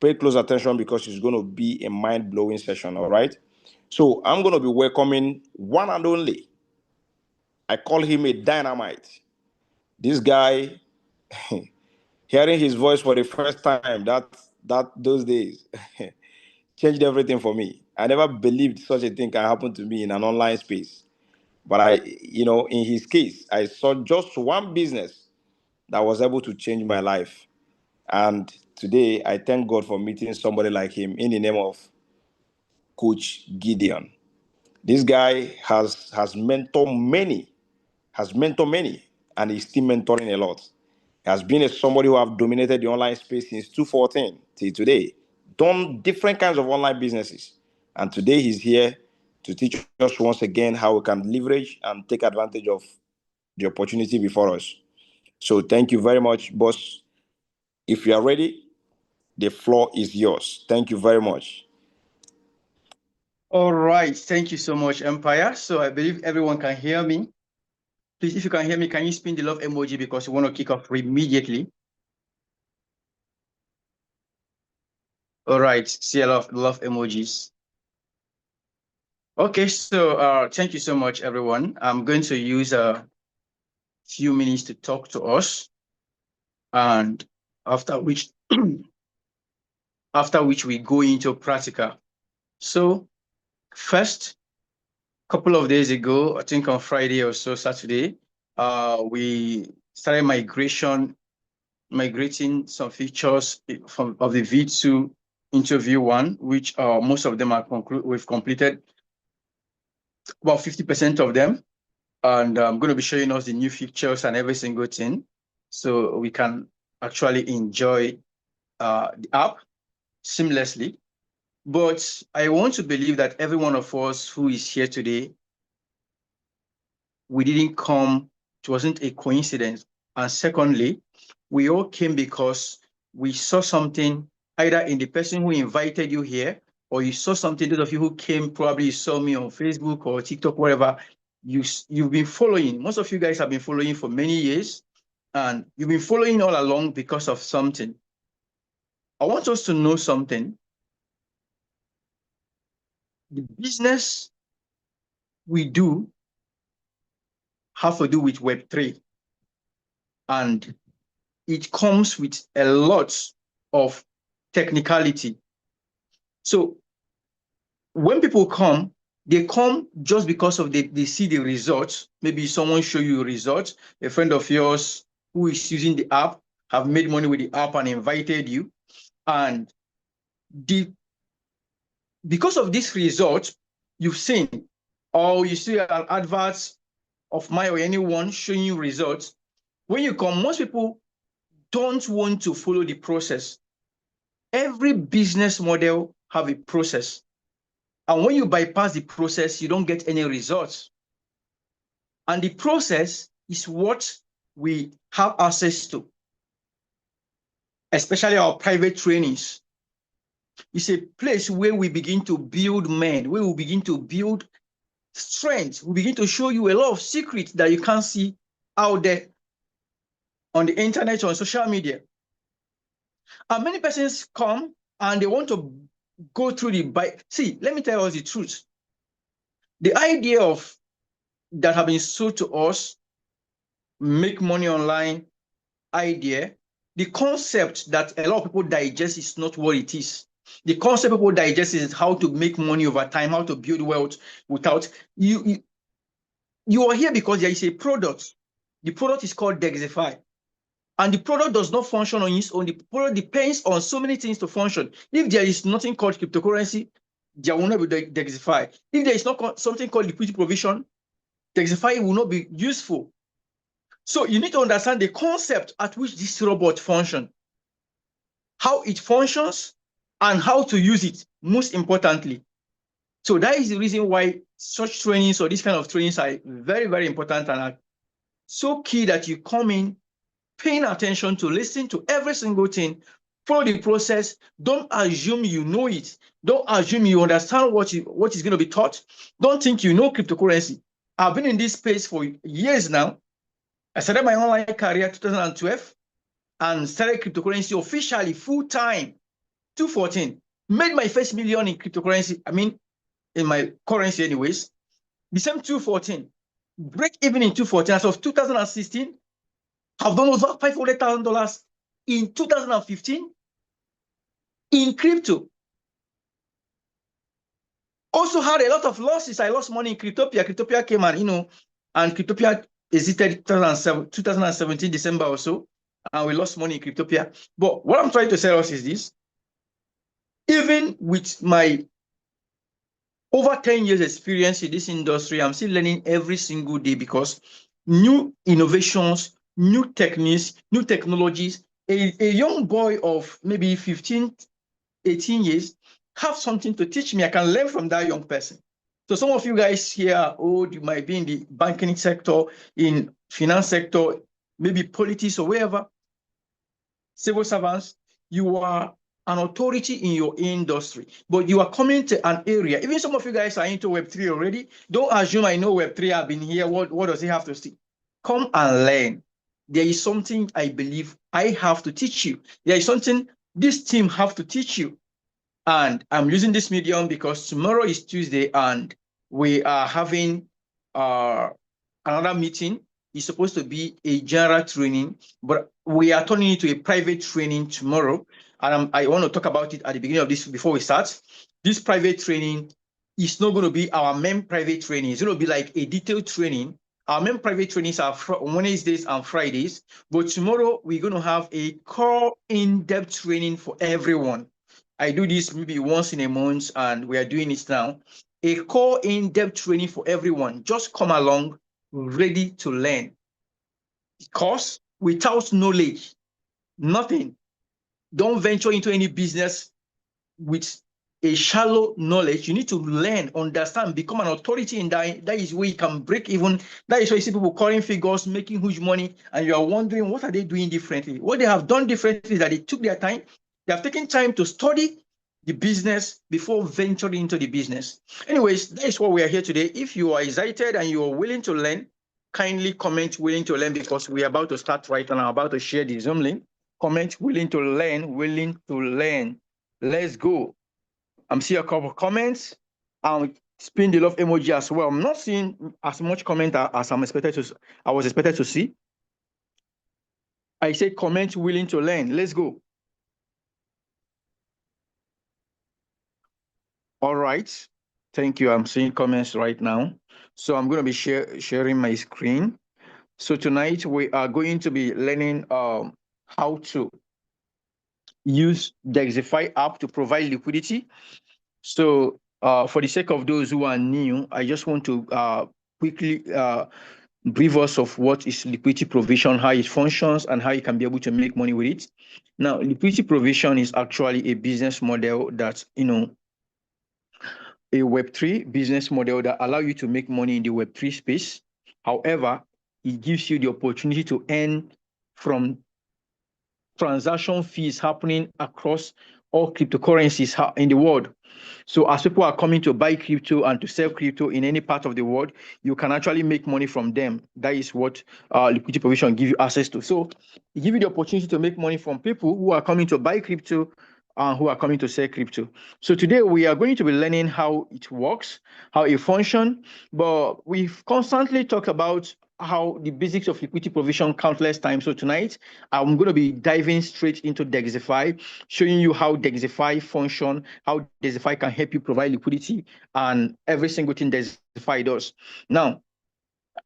pay close attention because it's going to be a mind-blowing session, all right? So I'm going to be welcoming one and only. I call him a dynamite. This guy, hearing his voice for the first time, those days changed everything for me. I never believed such a thing can happen to me in an online space. But in his case, I saw just one business that was able to change my life. And today, I thank God for meeting somebody like him in the name of Coach Gideon. This guy has mentored many, and he's still mentoring a lot. He has been somebody who have dominated the online space since 2014 till today, done different kinds of online businesses. And today he's here to teach us once again how we can leverage and take advantage of the opportunity before us. So thank you very much, boss. If you are ready, the floor is yours. Thank you very much. All right. Thank you so much, Empire. So I believe everyone can hear me. Please, if you can hear me, can you spin the love emoji because we want to kick off immediately? All right. See a lot of love emojis. Okay. So thank you so much, everyone. I'm going to use a few minutes to talk to us. And after which we go into practical. So first, couple of days ago, I think on Friday or so, Saturday, we started migrating some features of the V2 into V1, which most of them we've completed about 50% of them. And I'm going to be showing us the new features and every single thing so we can actually enjoy the app seamlessly. But I want to believe that every one of us who is here today, we didn't come, it wasn't a coincidence. And secondly, we all came because we saw something either in the person who invited you here, or you saw something, those of you who came, probably you saw me on Facebook or TikTok, wherever, you've been following. Most of you guys have been following for many years, and you've been following all along because of something. I want us to know something. The business we do have to do with Web3. And it comes with a lot of technicality. So when people come, they come just because of they see the results. Maybe someone show you results. A friend of yours who is using the app have made money with the app and invited you. And because of this result you've seen, or you see an advert of mine or anyone showing you results, when you come, most people don't want to follow the process. Every business model have a process. And when you bypass the process, you don't get any results. And the process is what we have access to, especially our private trainings. It's a place where we begin to build men, where we begin to build strength. We begin to show you a lot of secrets that you can't see out there on the internet or on social media. And many persons come and they want to go through see, let me tell you the truth. The idea of that have been sold to us, make money online idea, the concept that a lot of people digest is not what it is. The concept people digest is how to make money over time, how to build wealth without you are here because there is a product. The product is called Degxifi. And the product does not function on its own. The product depends on so many things to function. If there is nothing called cryptocurrency, there will not be Degxifi. If there is not something called liquidity provision, Degxifi will not be useful. So you need to understand the concept at which this robot functions, how it functions, and how to use it, most importantly. So that is the reason why such trainings or this kind of trainings are very, very important and are so key that you come in paying attention to listen to every single thing, follow the process. Don't assume you know it. Don't assume you understand what is going to be taught. Don't think you know cryptocurrency. I've been in this space for years now. I started my online career in 2012 and started cryptocurrency officially full-time 214. Made my first million in cryptocurrency. I mean, in my currency anyways. The same 214. Break even in 214. As of 2016, have done over $500,000 in 2015 in crypto. Also had a lot of losses. I lost money in Cryptopia. Cryptopia came and, and Cryptopia exited 2017 December or so, and we lost money in Cryptopia. But what I'm trying to tell us is this: even with my over 10 years experience in this industry, I'm still learning every single day because new innovations, new techniques, new technologies. A young boy of maybe 15, 18 years have something to teach me. I can learn from that young person. So some of you guys here, you might be in the banking sector, in finance sector, maybe politics or wherever, civil servants, you are an authority in your industry, but you are coming to an area. Even some of you guys are into Web3 already. Don't assume I know Web3, I've been here. What does it have to see? Come and learn. There is something I believe I have to teach you. There is something this team have to teach you. And I'm using this medium because tomorrow is Tuesday and we are having another meeting. It's supposed to be a general training, but we are turning it to a private training tomorrow. And I want to talk about it at the beginning of this before we start. This private training is not going to be our main private training. It's going to be like a detailed training. Our main private trainings are Wednesdays and Fridays, but tomorrow we're going to have a core in-depth training for everyone. I do this maybe once in a month, and we are doing it now. A core in-depth training for everyone. Just come along, ready to learn. Because without knowledge, nothing. Don't venture into any business with a shallow knowledge. You need to learn, understand, become an authority in that. That is where you can break even. That is why you see people calling figures, making huge money, and you are wondering what are they doing differently. What they have done differently is that they took their time. They have taken time to study the business before venturing into the business. Anyways, that is what we are here today. If you are excited and you are willing to learn, kindly comment willing to learn, because we are about to start right now. I'm about to share the Zoom link. Comment willing to learn, willing to learn. Let's go. I'm seeing a couple of comments. Spin the love emoji as well. I'm not seeing as much comment as I was expected to see. I say comment willing to learn. Let's go. All right. Thank you. I'm seeing comments right now. So I'm going to be sharing my screen. So tonight we are going to be learning how to use Degxifi app to provide liquidity. So for the sake of those who are new, I just want to quickly brief us of what is liquidity provision, how it functions, and how you can be able to make money with it. Now, liquidity provision is actually a business model that, a Web3 business model that allow you to make money in the Web3 space. However, it gives you the opportunity to earn from transaction fees happening across all cryptocurrencies in the world. So as people are coming to buy crypto and to sell crypto in any part of the world, you can actually make money from them. That is what liquidity provision give you access to. So it gives you the opportunity to make money from people who are coming to buy crypto and who are coming to sell crypto. So today we are going to be learning how it works, how it functions, but we've constantly talked about how the basics of liquidity provision countless times. So tonight, I'm going to be diving straight into Degxifi, showing you how Degxifi function, how Degxifi can help you provide liquidity, and every single thing Degxifi does. Now,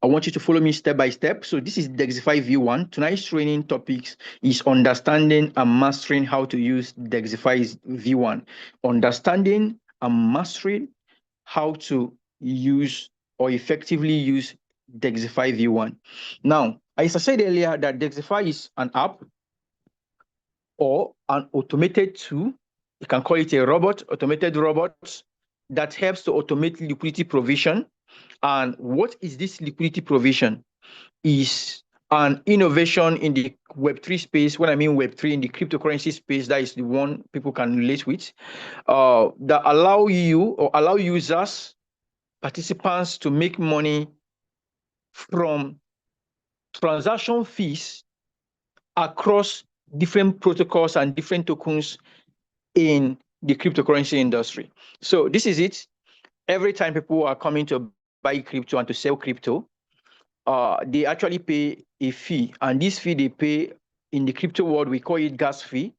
I want you to follow me step by step. So this is Degxifi V1. Tonight's training topics is understanding and mastering how to use Degxifi's V1. Understanding and mastering how to use or effectively use Degxifi V1. Now, as I said earlier, that Degxifi is an app or an automated tool. You can call it a robot, automated robot that helps to automate liquidity provision. And what is this liquidity provision? Is an innovation in the Web3 space. When I mean Web3, in the cryptocurrency space, that is the one people can relate with, that allow you or allow users, participants to make money from transaction fees across different protocols and different tokens in the cryptocurrency industry. So this is it. Every time people are coming to buy crypto and to sell crypto, they actually pay a fee, and this fee they pay in the crypto world, we call it gas fee,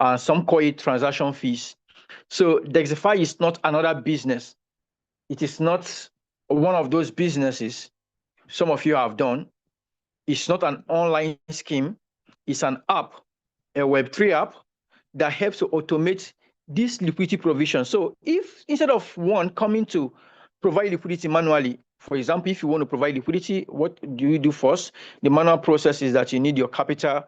and some call it transaction fees. So Degxifi is not another business. It is not one of those businesses some of you have done. It's not an online scheme. It's an app, a Web3 app that helps to automate this liquidity provision. So if instead of one coming to provide liquidity manually, for example, if you want to provide liquidity, what do you do first? The manual process is that you need your capital.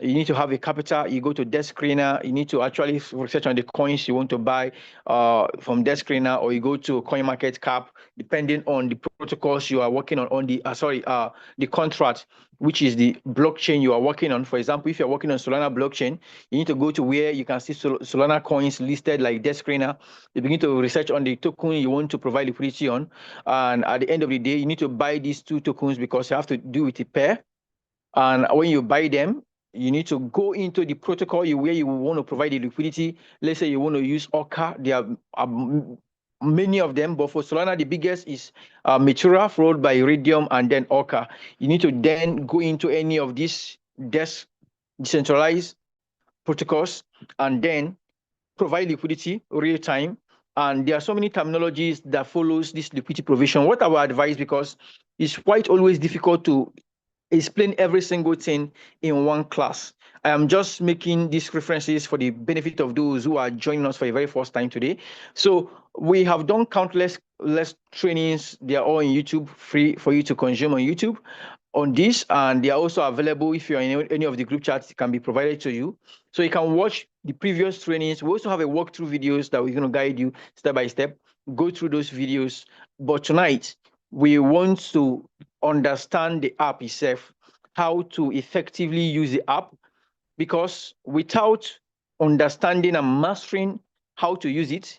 You need to have a capital. You go to desk screener. You need to actually research on the coins you want to buy from desk screener, or you go to coin market cap, depending on the protocols you are working on the contract, which is the blockchain you are working on. For example, if you're working on Solana blockchain, you need to go to where you can see Solana coins listed like desk screener. You begin to research on the token you want to provide liquidity on, and at the end of the day, you need to buy these two tokens because you have to do it a pair. And when you buy them, you need to go into the protocol where you want to provide the liquidity. Let's say you want to use Orca. There are many of them, but for Solana, the biggest is Matura, followed by Iridium, and then Orca. You need to then go into any of these decentralized protocols and then provide liquidity real time. And there are so many terminologies that follows this liquidity provision. What I would advise, because it's quite always difficult to explain every single thing in one class. I am just making these references for the benefit of those who are joining us for the very first time today. So we have done countless less trainings. They are all on YouTube, free for you to consume on YouTube on this, and they are also available if you're in any of the group chats. It can be provided to you, so you can watch the previous trainings. We also have a walkthrough videos that we're going to guide you step by step. Go through those videos. But tonight we want to understand the app itself, how to effectively use the app, because without understanding and mastering how to use it,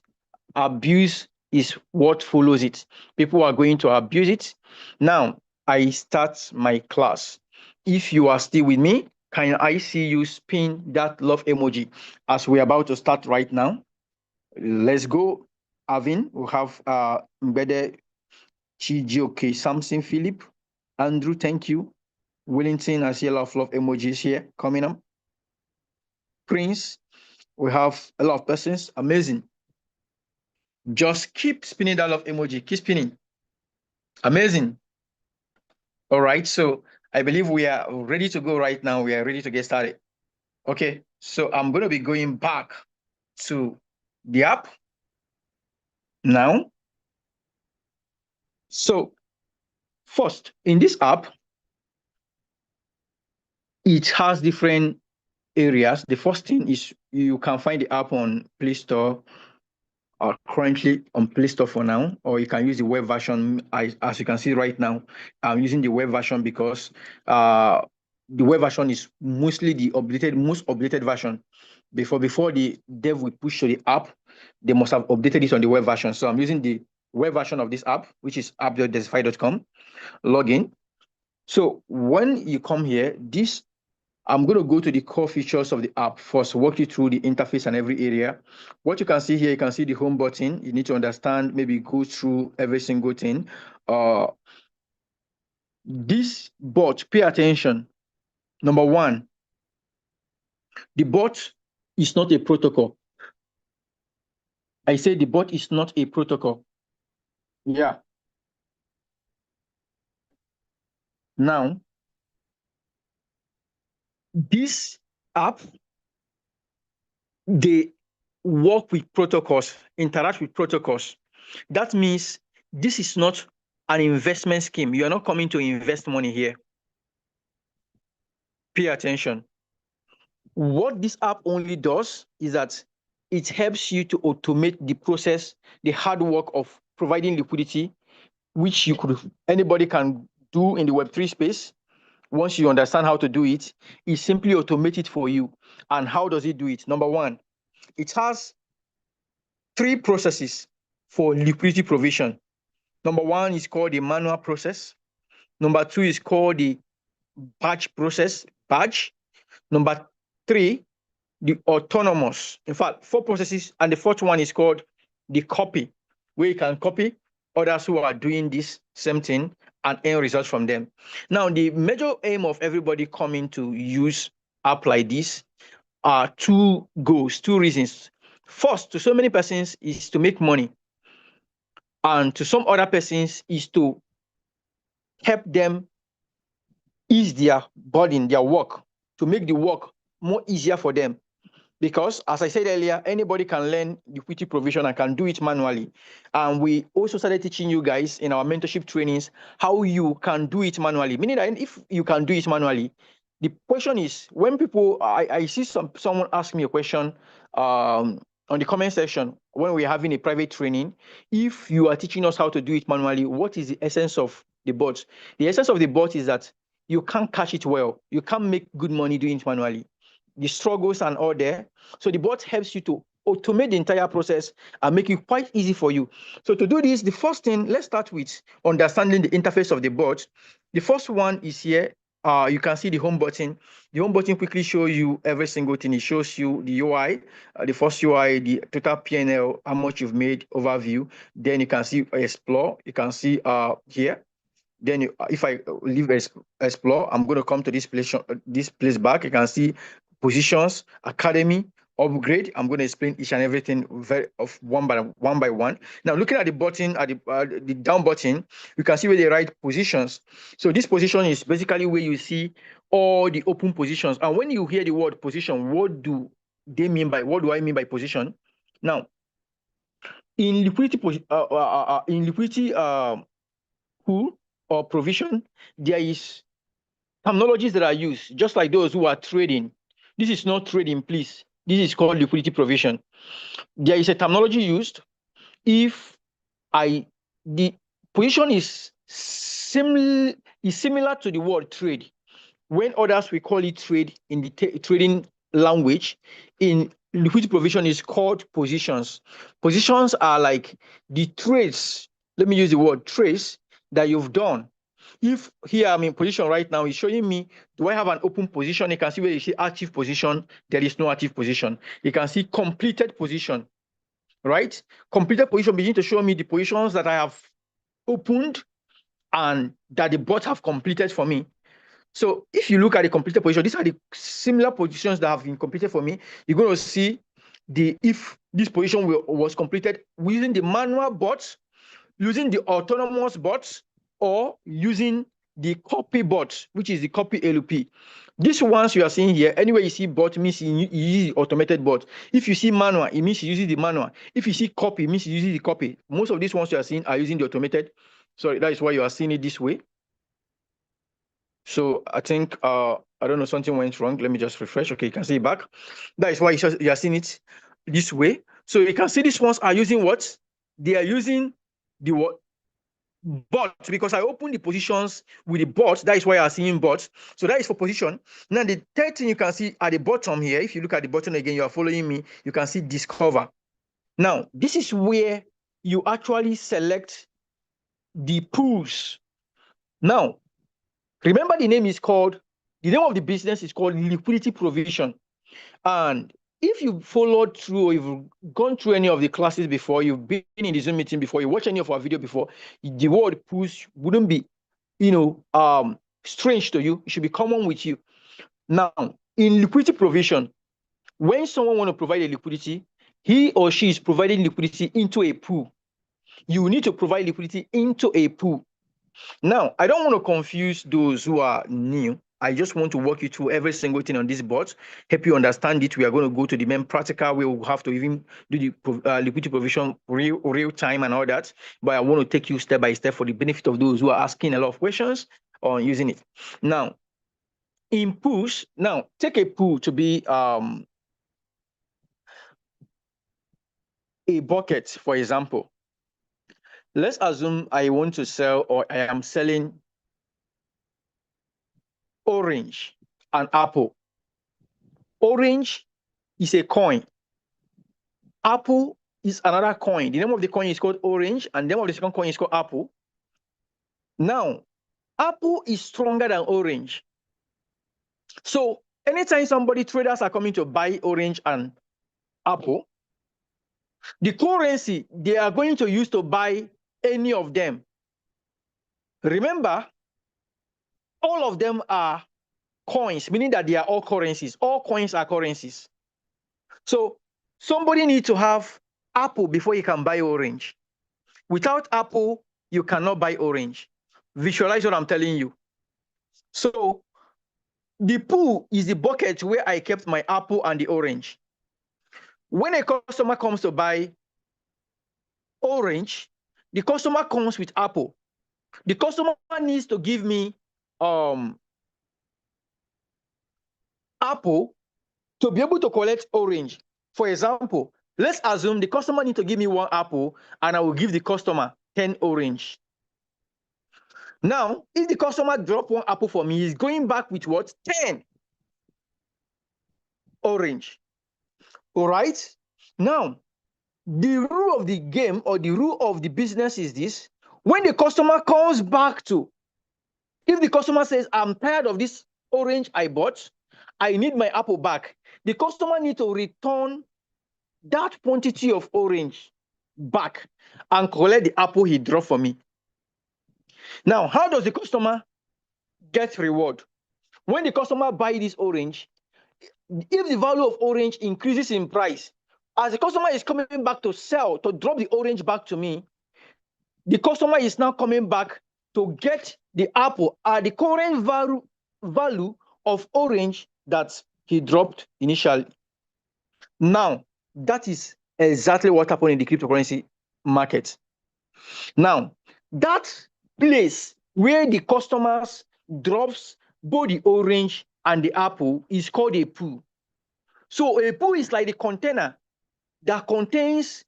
abuse is what follows it. People are going to abuse it. Now, I start my class. If you are still with me, can I see you spin that love emoji as we're about to start right now? Let's go. Avin, we have embedded Chijioke, Samson, Philip, Andrew, thank you. Wellington, I see a lot of love emojis here coming up. Prince, we have a lot of persons. Amazing. Just keep spinning that love emoji. Keep spinning. Amazing. All right. So I believe we are ready to go right now. We are ready to get started. Okay. So I'm going to be going back to the app now. So first, in this app, it has different areas. The first thing is you can find the app on Play Store, are currently on Play Store for now, or you can use the web version. As you can see right now, I'm using the web version because the web version is mostly the most updated version. Before the dev will push to the app, they must have updated it on the web version. So I'm using the web version of this app, which is app.degxifi.com. Login. So when you come here, I'm going to go to the core features of the app first, walk you through the interface and every area. What you can see here, you can see the home button. You need to understand, maybe go through every single thing. This bot, pay attention. Number one, the bot is not a protocol. I say the bot is not a protocol. Yeah. Now, this app, they work with protocols, interact with protocols. That means this is not an investment scheme. You are not coming to invest money here. Pay attention. What this app only does is that it helps you to automate the process, the hard work of providing liquidity, which anybody can do in the Web3 space. Once you understand how to do it, it simply automates it for you. And how does it do it? Number one, it has 3 processes for liquidity provision. Number one is called the manual process. Number 2 is called the batch process, batch. Number 3 the autonomous. In fact, 4 processes, and the fourth one is called the copy, where you can copy others who are doing this same thing and earn results from them. Now, the major aim of everybody coming to use app like this are 2 goals, 2 reasons. First, to so many persons is to make money, and to some other persons is to help them ease their burden, their work, to make the work more easier for them. Because, as I said earlier, anybody can learn liquidity provision and can do it manually. And we also started teaching you guys in our mentorship trainings how you can do it manually. Meaning that if you can do it manually, the question is, when people, I see someone ask me a question on the comment section when we're having a private training, if you are teaching us how to do it manually, what is the essence of the bot? The essence of the bot is that you can't catch it well. You can't make good money doing it manually. The struggles and all there. So the bot helps you to automate the entire process and make it quite easy for you. So to do this, the first thing, let's start with understanding the interface of the bot. The first one is here. You can see the home button. The home button quickly shows you every single thing. It shows you the UI, the first UI, the total P&L, how much you've made, overview. Then you can see explore. You can see here. Then if I leave explore, I'm going to come to this place back. You can see positions, academy, upgrade. I'm going to explain each and everything one by one. Now, looking at the button, at the down button, you can see where they write positions. So this position is basically where you see all the open positions. And when you hear the word position, what do I mean by position? Now, in liquidity pool or provision, there is terminologies that are used, just like those who are trading. This is not trading, please. This is called liquidity provision. There is a terminology used if the position is similar to the word trade. When others we call it trade in the trading language, in liquidity provision is called positions. Positions are like the trades. Let me use the word trades that you've done. If here I'm in position right now, it's showing me, do I have an open position? You can see where you see active position, there is no active position. You can see completed position, right? Completed position begin to show me the positions that I have opened and that the bot have completed for me. So if you look at the completed position, these are the similar positions that have been completed for me. You're going to see if this position was completed using the manual bots, using the autonomous bots, or using the copy bot, which is the copy LP. These ones you are seeing here, anywhere you see bot means you use the automated bot. If you see manual, it means you use the manual. If you see copy, it means you use the copy. Most of these ones you are seeing are using the automated. Sorry, that is why you are seeing it this way. So I think, I don't know, something went wrong. Let me just refresh. Okay, you can see it back. That is why you are seeing it this way. So you can see these ones are using what? They are using the what? Bot, because I opened the positions with the bot. That is why I'm seeing bots. So that is for position. Now the third thing you can see at the bottom here, if you look at the button again, you are following me, you can see discover. Now this is where you actually select the pools. Now remember, the name of the business is called liquidity provision. And if you followed through, or you've gone through any of the classes before, you've been in the Zoom meeting before, you watch any of our video before, the word push wouldn't be, strange to you. It should be common with you. Now, in liquidity provision, when someone want to provide a liquidity, he or she is providing liquidity into a pool. You need to provide liquidity into a pool. Now, I don't want to confuse those who are new. I just want to walk you through every single thing on this board, help you understand it. We are going to go to the main practical. We will have to even do the liquidity provision real time and all that. But I want to take you step by step for the benefit of those who are asking a lot of questions on using it. Now, in pools, now take a pool to be a bucket, for example. Let's assume I want to sell, or I am selling orange and apple. Orange is a coin. Apple is another coin. The name of the coin is called orange, and the name of the second coin is called apple. Now, apple is stronger than orange. So anytime somebody traders are coming to buy orange and apple, the currency they are going to use to buy any of them, remember, all of them are coins, meaning that they are all currencies. All coins are currencies. So somebody needs to have apple before you can buy orange. Without apple, you cannot buy orange. Visualize what I'm telling you. So the pool is the bucket where I kept my apple and the orange. When a customer comes to buy orange, the customer comes with apple. The customer needs to give me apple to be able to collect orange. For example, let's assume the customer needs to give me 1 apple and I will give the customer 10 orange. Now, if the customer drop 1 apple for me, he's going back with what? 10 orange. All right? Now, the rule of the game or the rule of the business is this. When the customer comes back to, if the customer says, I'm tired of this orange I bought, I need my apple back, the customer needs to return that quantity of orange back and collect the apple he dropped for me. Now, how does the customer get reward? When the customer buy this orange, if the value of orange increases in price, as the customer is coming back to sell, to drop the orange back to me, the customer is now coming back to get the apple at the current value of orange that he dropped initially. Now, that is exactly what happened in the cryptocurrency market. Now, that place where the customers drops both the orange and the apple is called a pool. So a pool is like the container that contains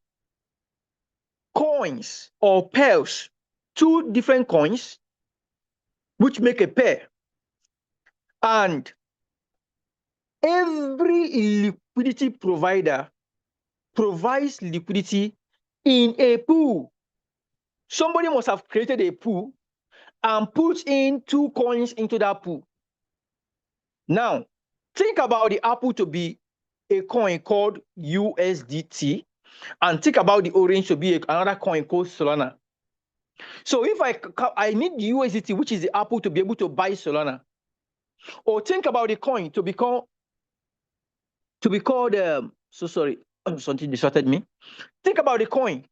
coins or pairs, 2 different coins, which make a pair. And every liquidity provider provides liquidity in a pool. Somebody must have created a pool and put in 2 coins into that pool. Now, think about the apple to be a coin called USDT, and think about the orange to be another coin called Solana. So if I need the USDT, which is the apple, to be able to buy Solana, or think about the coin to be called so sorry, something distracted me. Think about the coin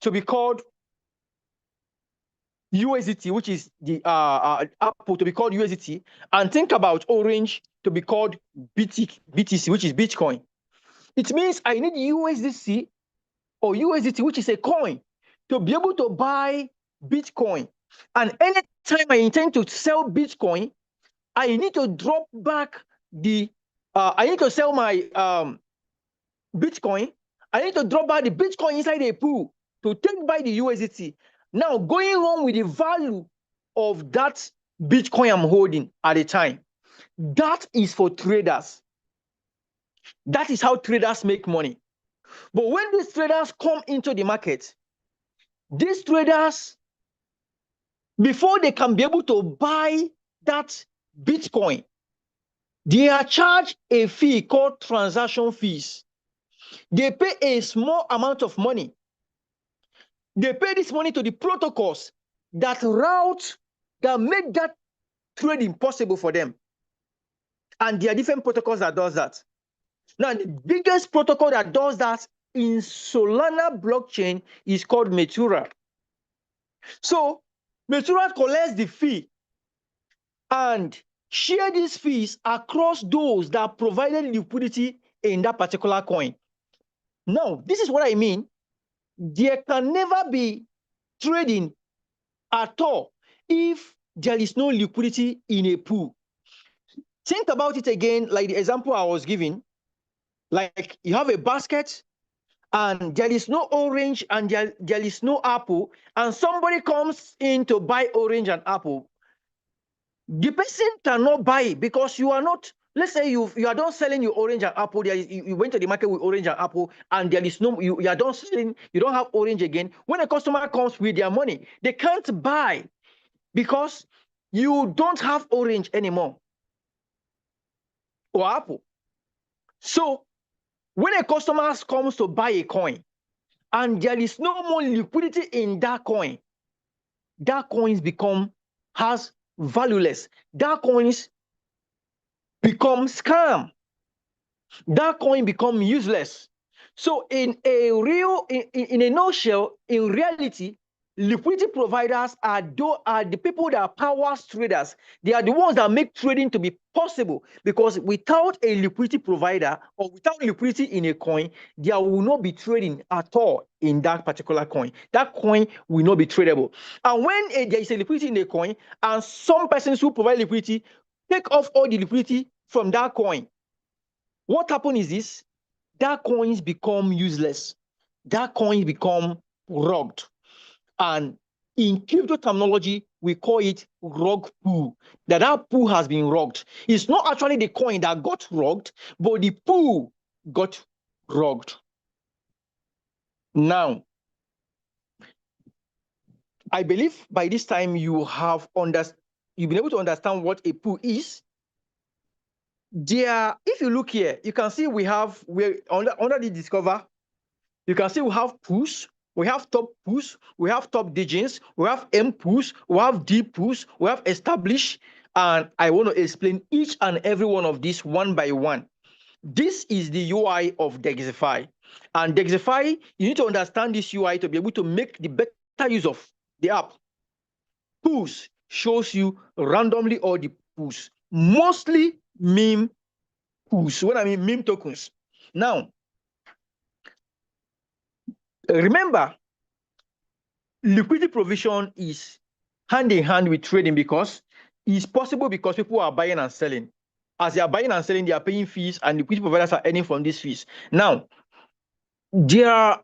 to be called USDT, which is the apple to be called USDT, and think about orange to be called BTC, which is Bitcoin. It means I need USDC or USDT, which is a coin, to be able to buy Bitcoin. And anytime I intend to sell Bitcoin, I need to drop back I need to sell my Bitcoin. I need to drop back the Bitcoin inside a pool to take by the USDT. Now, going on with the value of that Bitcoin I'm holding at the time, that is for traders. That is how traders make money. But when these traders come into the market, these traders, before they can be able to buy that Bitcoin, they are charged a fee called transaction fees. They pay a small amount of money. They pay this money to the protocols that make that trading possible for them. And there are different protocols that does that. Now, the biggest protocol that does that in Solana blockchain is called Metura. So Metura collects the fee and share these fees across those that provided liquidity in that particular coin. Now, this is what I mean. There can never be trading at all if there is no liquidity in a pool. Think about it again, like the example I was giving. Like you have a basket and there is no orange and there is no apple, and somebody comes in to buy orange and apple. The person cannot buy it because you are not, let's say you are done selling your orange and apple. You went to the market with orange and apple, and there is no, you are done selling, you don't have orange again. When a customer comes with their money, they can't buy because you don't have orange anymore. or Apple. So when a customer comes to buy a coin and there is no more liquidity in that coins has valueless. That coins become scam. That coin become useless. So in a nutshell, in reality, liquidity providers are the people that are powers traders. They are the ones that make trading to be possible, because without a liquidity provider or without liquidity in a coin, there will not be trading at all in that particular coin. That coin will not be tradable. And when there is a liquidity in a coin and some persons who provide liquidity take off all the liquidity from that coin, what happens is this: that coins become useless. That coins become rugged. And in crypto terminology, we call it rug pull. That pool has been rugged. It's not actually the coin that got rugged, but the pool got rugged. Now, I believe by this time you've been able to understand what a pool is. If you look here, you can see we're under the discover. You can see we have pools, we have top pools, we have top digits, we have M pools, we have D pools, we have established, and I want to explain each and every one of these one by one. This is the UI of Degxifi. And Degxifi, you need to understand this UI to be able to make the better use of the app. Pools shows you randomly all the pools, mostly meme pools. When I mean meme tokens. Now, remember, liquidity provision is hand in hand with trading because it's possible because people are buying and selling. As they are buying and selling, they are paying fees, and liquidity providers are earning from these fees. Now, there are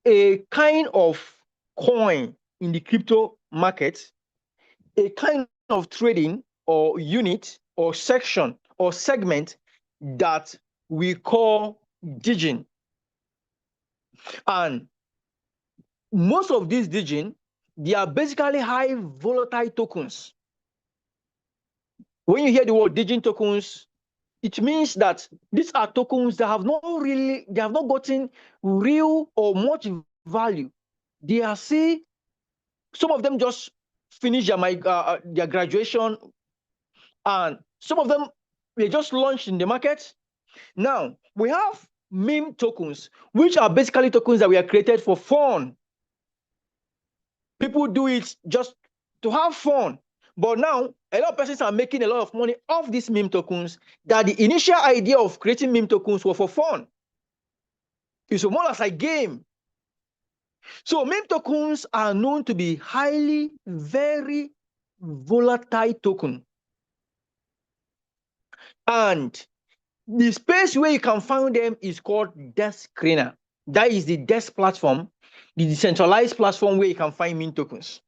a kind of coin in the crypto market, a kind of trading or unit or section or segment that we call Digin. And most of these Digin, they are basically high volatile tokens. When you hear the word Digin tokens, it means that these are tokens that have not gotten real or much value. They are some of them just finished their graduation, and some of them they just launched in the market. Now we have meme tokens, which are basically tokens that were created for fun. People do it just to have fun. But now, a lot of persons are making a lot of money off these meme tokens, that the initial idea of creating meme tokens was for fun. It's more as a game. So meme tokens are known to be very volatile token. And the space where you can find them is called Desk Screener. That is the desk platform, the decentralized platform where you can find meme tokens.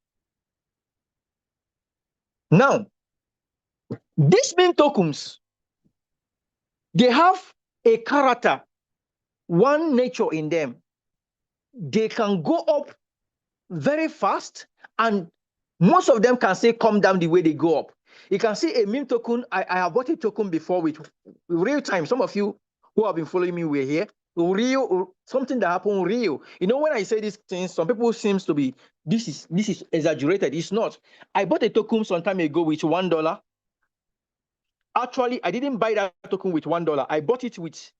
Now, these meme tokens, they have a character, one nature in them. They can go up very fast, and most of them can say come down the way they go up. You can see a meme token. I have bought a token before with real time. Some of you who have been following me were here. Real, something that happened real. You know, when I say these things, some people seems to be this is exaggerated. It's not. I bought a token some time ago with $1. Actually, I didn't buy that token with $1. I bought it with,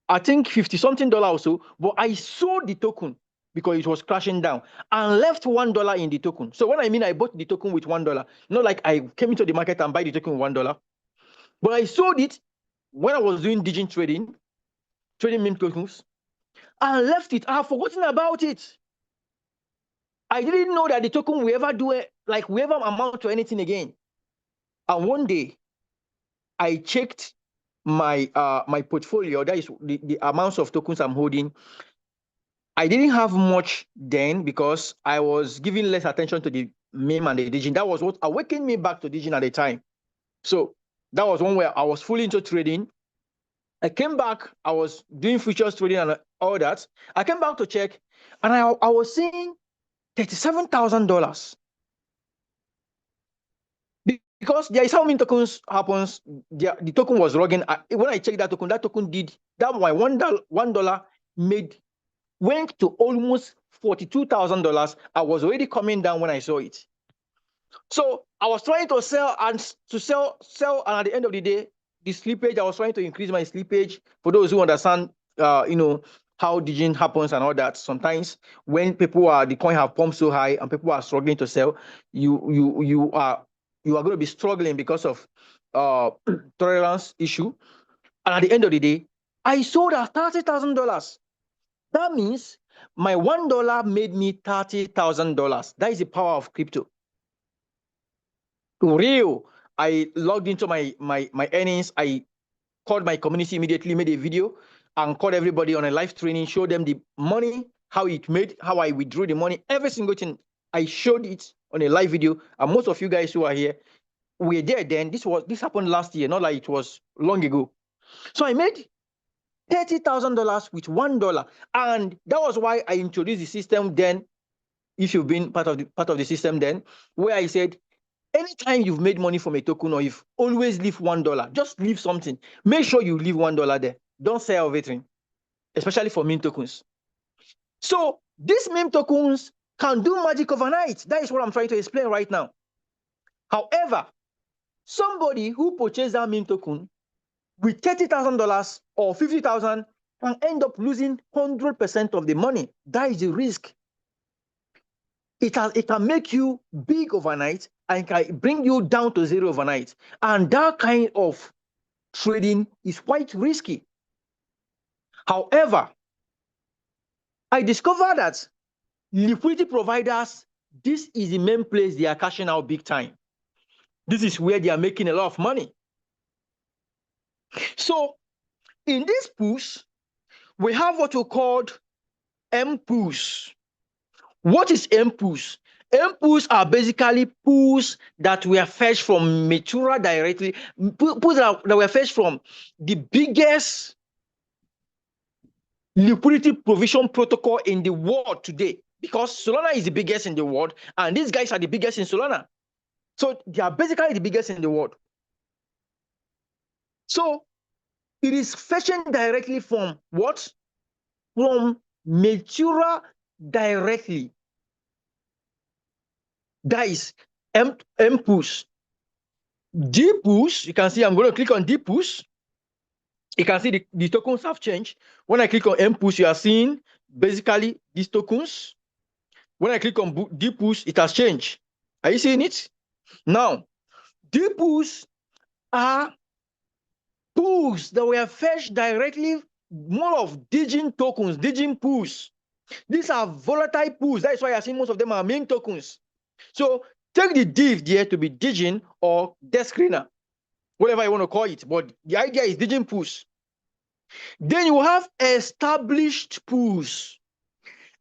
I think, 50 something dollar or so, but I sold the token because it was crashing down and left $1 in the token. So when I mean I bought the token with $1, not like I came into the market and buy the token with $1, but I sold it when I was doing Digin trading meme tokens, and left it. I have forgotten about it. I didn't know that the token will ever do it, like will ever amount to anything again. And one day, I checked my my portfolio. That is the amounts of tokens I'm holding. I didn't have much then because I was giving less attention to the meme and the Digin. That was what awakened me back to Digin at the time. So that was one where I was fully into trading. I came back, I was doing futures trading and all that. I came back to check, and I was seeing $37,000. because there is how many tokens happens. The token was logging. When I checked that token did that. My $1 made went to almost $42,000. I was already coming down when I saw it. So I was trying to sell, and at the end of the day, the slippage. I was trying to increase my slippage. For those who understand, how digging happens and all that. Sometimes when the coin have pumped so high and people are struggling to sell, you are going to be struggling because of tolerance issue. And at the end of the day, I sold at $30,000. That means my $1 made me $30,000. That is the power of crypto. Real. I logged into my earnings. I called my community immediately, made a video, and called everybody on a live training, showed them the money, how it made, how I withdrew the money, every single thing. I showed it on a live video, and most of you guys who are here were there then. This happened last year, not like it was long ago. So I made $30,000 with $1, and that was why I introduced the system then. If you've been part of the system then, where I said, anytime you've made money from a token, or you've always leave $1, just leave something. Make sure you leave $1 there. Don't sell everything, especially for meme tokens. So these meme tokens can do magic overnight. That is what I'm trying to explain right now. However, somebody who purchased that meme token with $30,000 or $50,000 can end up losing 100% of the money. That is the risk. It can make you big overnight and can bring you down to zero overnight. And that kind of trading is quite risky. However, I discovered that liquidity providers, this is the main place they are cashing out big time. This is where they are making a lot of money. So in this push, we have what we called M-pools. What is M-pools? M-pools are basically pools that were fetched from Matura directly, pools that were fetched from the biggest liquidity provision protocol in the world today, because Solana is the biggest in the world, and these guys are the biggest in Solana. So they are basically the biggest in the world. So it is fetching directly from what? From Matura directly. That is M-pools. D-pools, you can see I'm going to click on D-pools. You can see the tokens have changed. When I click on M-pools, you are seeing basically these tokens. When I click on D-pools, it has changed. Are you seeing it? Now, D-pools are pools that were fetched directly, more of digging tokens, digging pools. These are volatile pools. That is why I see most of them are meme tokens. So take the div there to be digging or desk screener, whatever you want to call it. But the idea is digging pools. Then you have established pools.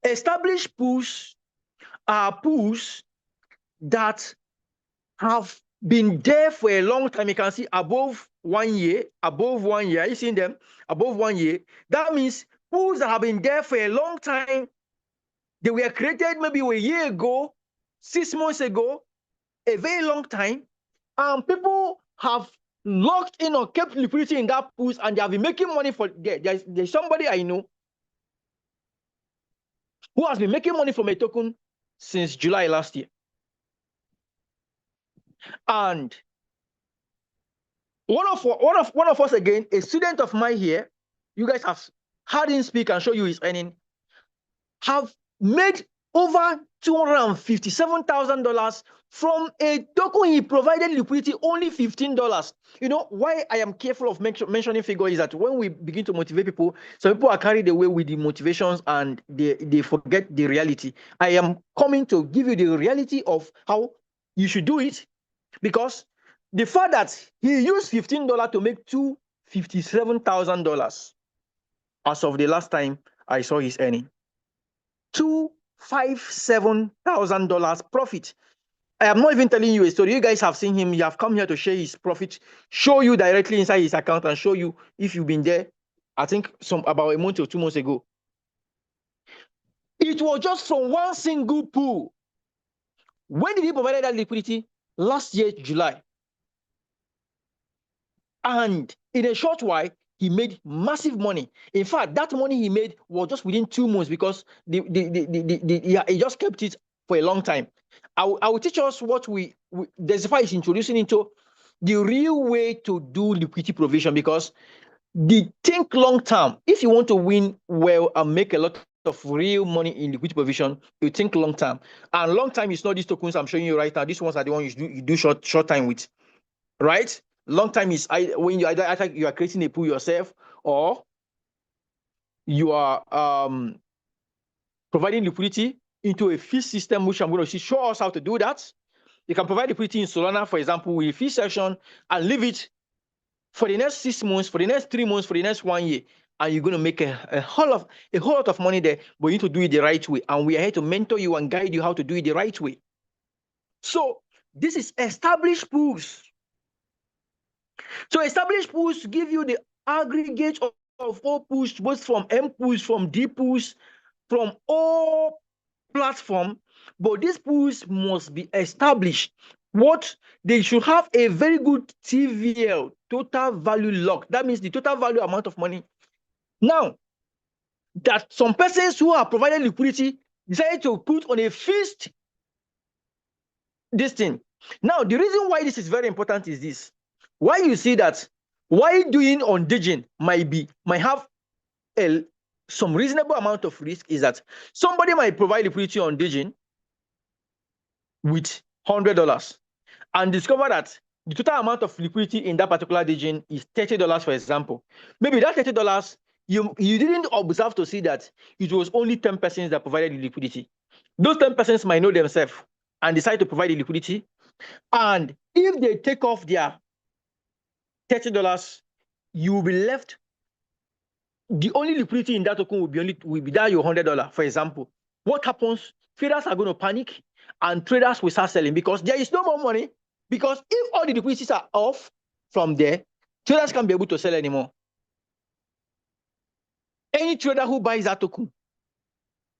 Established pools are pools that have been there for a long time. You can see above 1 year, above 1 year. Are you seeing them? Above 1 year. That means pools that have been there for a long time. They were created maybe a year ago, 6 months ago, a very long time. And people have locked in or kept liquidity in that pools, and they have been making money for there's somebody I know who has been making money from a token since July last year. And one of us again, a student of mine here, you guys have heard him speak and show you his earning, have made over $257,000 from a token he provided liquidity only $15. You know why I am careful of mentioning figure is that when we begin to motivate people, some people are carried away with the motivations and they forget the reality. I am coming to give you the reality of how you should do it, because the fact that he used $15 to make $257,000 as of the last time I saw his earning. $257,000 profit. I am not even telling you a story. You guys have seen him. You have come here to share his profit, show you directly inside his account, and show you if you've been there. I think about a month or 2 months ago. It was just from one single pool. When did he provide that liquidity? Last year, July. And in a short while, he made massive money. In fact, that money he made was just within 2 months because he just kept it for a long time. I will teach us what Degxifi is introducing into the real way to do liquidity provision, because the think long term. If you want to win well and make a lot of real money in liquidity provision, you think long term. And long time is not these tokens I'm showing you right now. These ones are the ones you do short time with, right? Long time is when you either you are creating a pool yourself, or you are providing liquidity into a fee system, which I'm going to show us how to do that. You can provide liquidity in Solana, for example, with a fee session, and leave it for the next 6 months, for the next 3 months, for the next 1 year, and you're going to make a whole lot of money there. But you need to do it the right way, and we are here to mentor you and guide you how to do it the right way. So this is established pools. So established pools give you the aggregate of all pools, both from M pools, from D pools, from all platform. But these pools must be established. What they should have a very good TVL, total value lock. That means the total value amount of money. Now, that some persons who are providing liquidity decided to put on a fixed this thing. Now, the reason why this is very important is this. Why you see that why doing on Digin might have some reasonable amount of risk is that somebody might provide liquidity on Digin with $100 and discover that the total amount of liquidity in that particular Digin is $30, for example. Maybe that $30, you didn't observe to see that it was only 10 persons that provided the liquidity. Those 10 persons might know themselves and decide to provide the liquidity. And if they take off their $30, you will be left. The only liquidity in that token will be that your $100, for example. What happens? Traders are going to panic, and traders will start selling because there is no more money. Because if all the liquidities are off from there, traders can't be able to sell anymore. Any trader who buys that token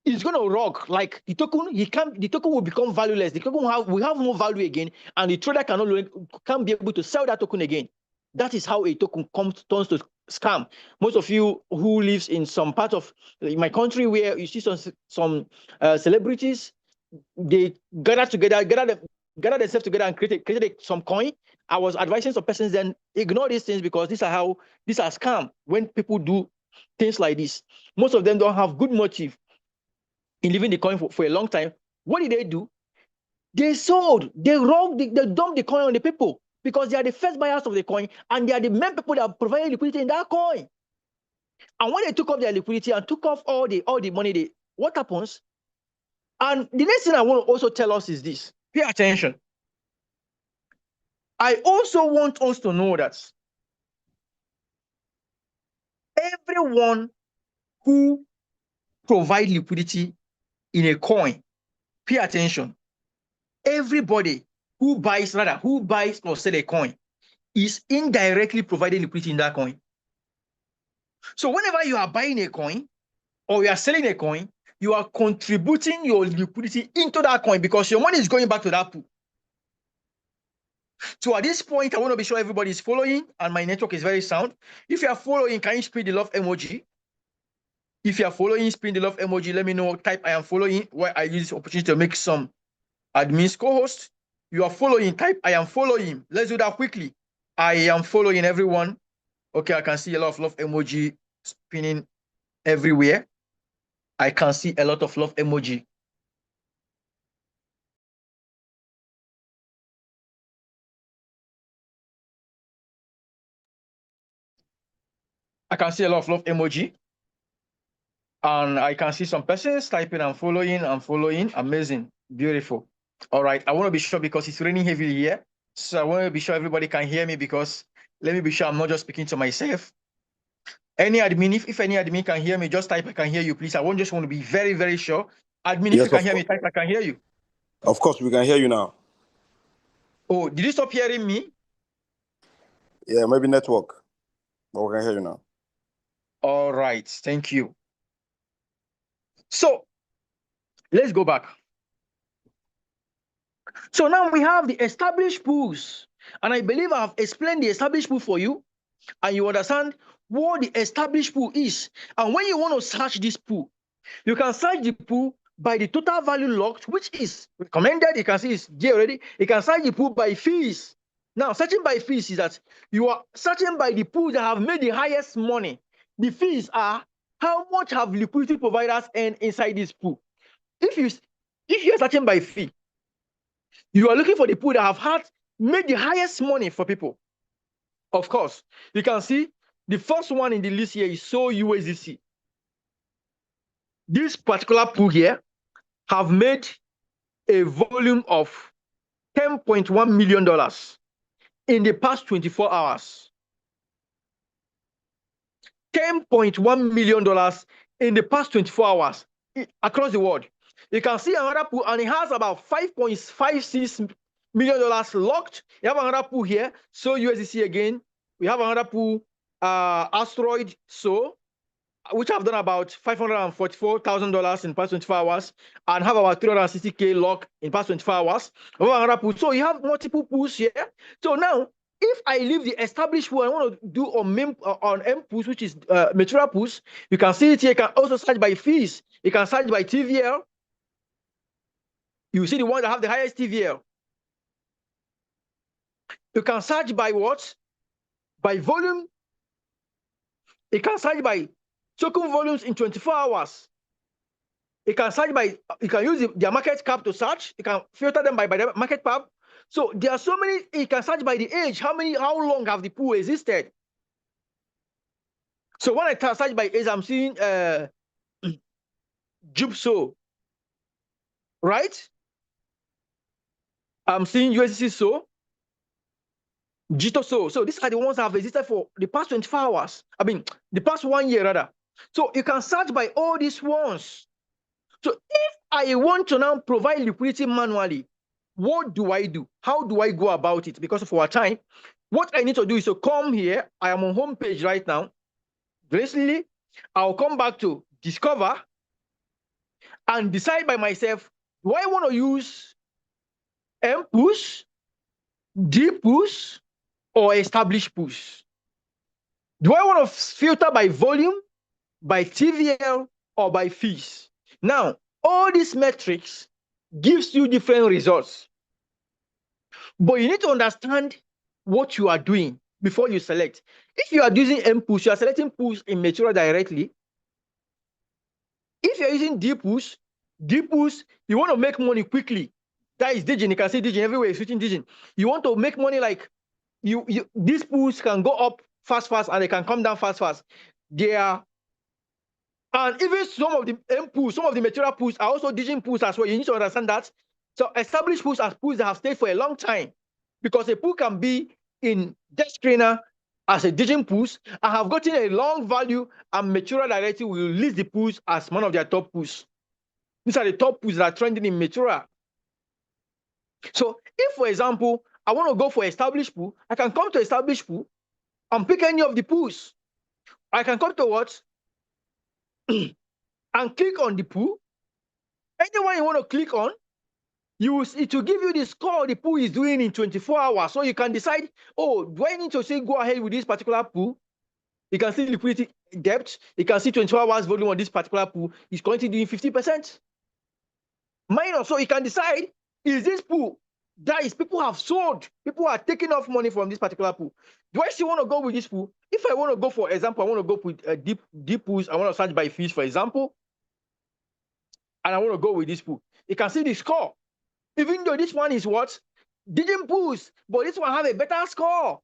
is going to rock. Like the token, the token will become valueless. The token will have no value again, and the trader can't be able to sell that token again. That is how a token turns to scam. Most of you who lives in some part of my country where you see some celebrities, they gather themselves together and created some coin. I was advising some persons then ignore these things because these are scam. When people do things like this, most of them don't have good motive in leaving the coin for a long time. What did they do? They sold, they dumped the coin on the people because they are the first buyers of the coin and they are the main people that are providing liquidity in that coin. And when they took off their liquidity and took off all the money, what happens? And the next thing I want to also tell us is this. Pay attention. I also want us to know that everyone who provides liquidity in a coin, pay attention. Everybody who buys or sell a coin is indirectly providing liquidity in that coin. So whenever you are buying a coin or you are selling a coin, you are contributing your liquidity into that coin because your money is going back to that pool. So at this point, I want to be sure everybody is following and my network is very sound. If you are following, can you spin the love emoji? If you are following, spin the love emoji. Let me know, type I am following, where I use this opportunity to make some admins co-host. You are following, type I am following. Let's do that quickly. I am following everyone. Okay, I can see a lot of love emoji spinning everywhere. I can see a lot of love emoji. I can see a lot of love emoji. And I can see some persons typing I'm following. Amazing. Beautiful. All right. I want to be sure because it's raining heavily here. So I want to be sure everybody can hear me because let me be sure I'm not just speaking to myself. Any admin, if any admin can hear me, just type I can hear you, please. I just want to be very, very sure. Admin, if you can hear me, type I can hear you. Of course, we can hear you now. Oh, did you stop hearing me? Yeah, maybe network, but we can hear you now. All right. Thank you. So let's go back. So now we have the established pools. And I believe I've explained the established pool for you. and you understand what the established pool is. And when you want to search this pool, you can search the pool by the total value locked, which is recommended. You can see it's J already. You can search the pool by fees. Now, searching by fees is that you are searching by the pool that have made the highest money. The fees are how much have liquidity providers earned inside this pool. If you're searching by fee, you are looking for the pool that have had made the highest money for people. Of course, you can see the first one in the list here is So USDC. This particular pool here have made a volume of $10.1 million in the past 24 hours. $10.1 million in the past 24 hours across the world. You can see another pool, and it has about $5.56 million locked. You have another pool here, So USDC again. We have another pool, Asteroid So, which have done about $544,000 in past 24 hours and have about 360K lock in past 24 hours. Another pool. So you have multiple pools here. So now, if I leave the established pool, I want to do on M pools, which is mature pools, you can see it here. You can also search by fees. You can search by TVL. You see the ones that have the highest TVL. You can search by what? By volume. You can search by token volumes in 24 hours. You can search by, you can use their market cap to search. You can filter them by the market cap. So there are so many. You can search by the age. How long have the pool existed? So when I search by age, I'm seeing Jupso, right? I'm seeing USDC So, Jito So. So these are the ones that have existed for the past 24 hours. I mean, the past 1 year rather. So you can search by all these ones. So if I want to now provide liquidity manually, what do I do? How do I go about it? Because of our time, what I need to do is to come here. I am on home page right now. Recently, I'll come back to discover and decide by myself, do I want to use M push, D push, or establish push? Do I want to filter by volume, by TVL, or by fees? Now, all these metrics gives you different results. But you need to understand what you are doing before you select. If you are using M push, you are selecting push in Matura directly. If you're using D push, you want to make money quickly. That is Digin. You can see Digin everywhere, switching Digin. You want to make money like these pools can go up fast, and they can come down fast. They are, and even some of the M pools, some of the material pools are also Digin pools as well. You need to understand that. So established pools are pools that have stayed for a long time, because a pool can be in Dex Trainer as a Digin pools and have gotten a long value, and Matura directly will list the pools as one of their top pools. These are the top pools that are trending in Matura. So if, for example, I want to go for established pool, I can come to established pool and pick any of the pools. I can come to what? And click on the pool. Anyone you want to click on, it will give you the score the pool is doing in 24 hours. So you can decide, oh, do I need to say go ahead with this particular pool? You can see liquidity depth. You can see 24 hours volume on this particular pool is currently doing 50%. Minus. So you can decide, is this pool that is people have sold, people are taking off money from this particular pool. Do I still want to go with this pool? If I want to go, for example, I want to go with deep pools, I want to search by fees, for example, and I want to go with this pool. You can see the score. Even though this one is what? Didn't pools, but this one have a better score.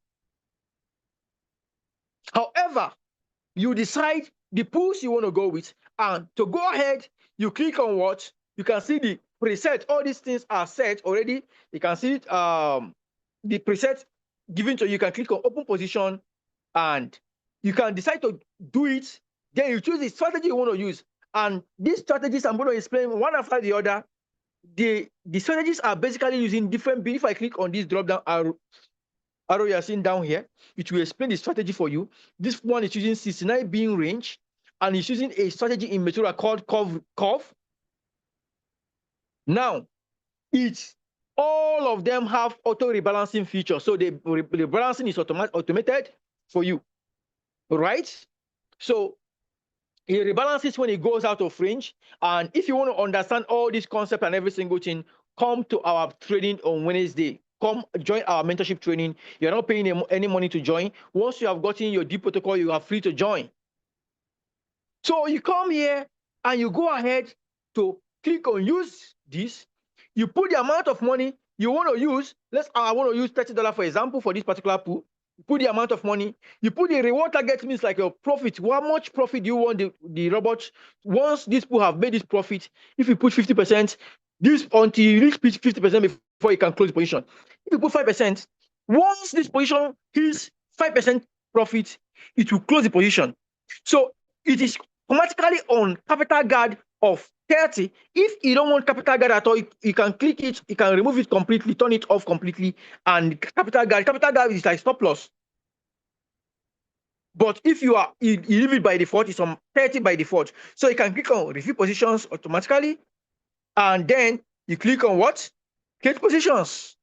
However, you decide the pools you want to go with, and to go ahead, you click on what? You can see the preset. All these things are set already. You can see the preset given to you. You can click on open position, and you can decide to do it. Then you choose the strategy you want to use. And these strategies, I'm going to explain one after the other. The strategies are basically using different. If I click on this drop down arrow you're seeing down here, it will explain the strategy for you. This one is using 69 being range, and it's using a strategy in Matura called curve. Now, all of them have auto rebalancing feature. So the rebalancing is automated. for you, right? So it rebalances when it goes out of range. And if you want to understand all this concept and every single thing, come to our training on Wednesday. Come join our mentorship training. You're not paying any money to join. Once you have gotten your D protocol, you are free to join. So you come here and you go ahead to click on use this. You put the amount of money you want to use. I want to use $30 for example for this particular pool. You put the amount of money. You put the reward target, means like your profit. How much profit do you want the robot? Once these pool have made this profit, if you put 50%, this until you reach 50% before you can close the position. If you put 5%, once this position is 5% profit, it will close the position. So it is automatically on capital guard of 30. If you don't want capital guard at all, you can click it, you can remove it completely, turn it off completely, and capital guard is like stop loss. But if you leave it by default, it's on 30 by default. So you can click on review positions automatically, and then you click on what? Create positions.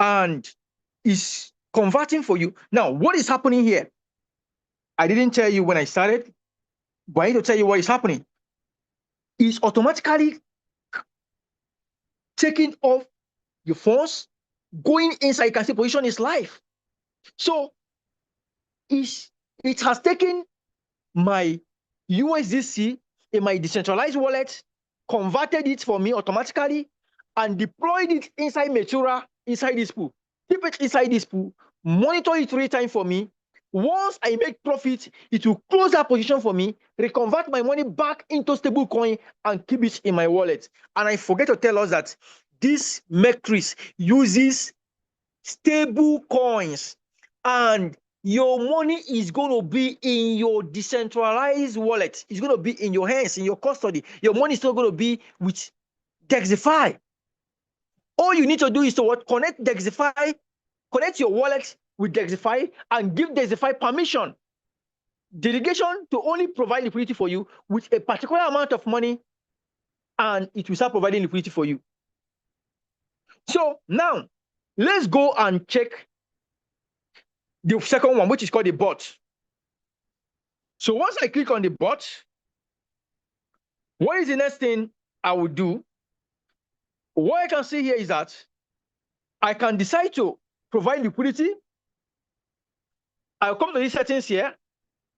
And it's converting for you. Now, what is happening here? I didn't tell you when I started, but I need to tell you what is happening. It's automatically taking off your funds, going inside. You can see position is live. So it has taken my USDC in my decentralized wallet, converted it for me automatically, and deployed it inside Metura, inside this pool. Keep it inside this pool, monitor it real time for me. Once I make profit, it will close that position for me, reconvert my money back into stable coin, and keep it in my wallet. And I forget to tell us that this matrix uses stable coins, and your money is going to be in your decentralized wallet. It's going to be in your hands, in your custody. Your money is not going to be with Degxifi. All you need to do is to what? Connect Degxifi, connect your wallet with Degxifi, and give Degxifi permission, delegation, to only provide liquidity for you with a particular amount of money, and it will start providing liquidity for you. So now, let's go and check the second one, which is called the bot. So once I click on the bot, what is the next thing I will do? What I can see here is that I can decide to provide liquidity. I'll come to these settings here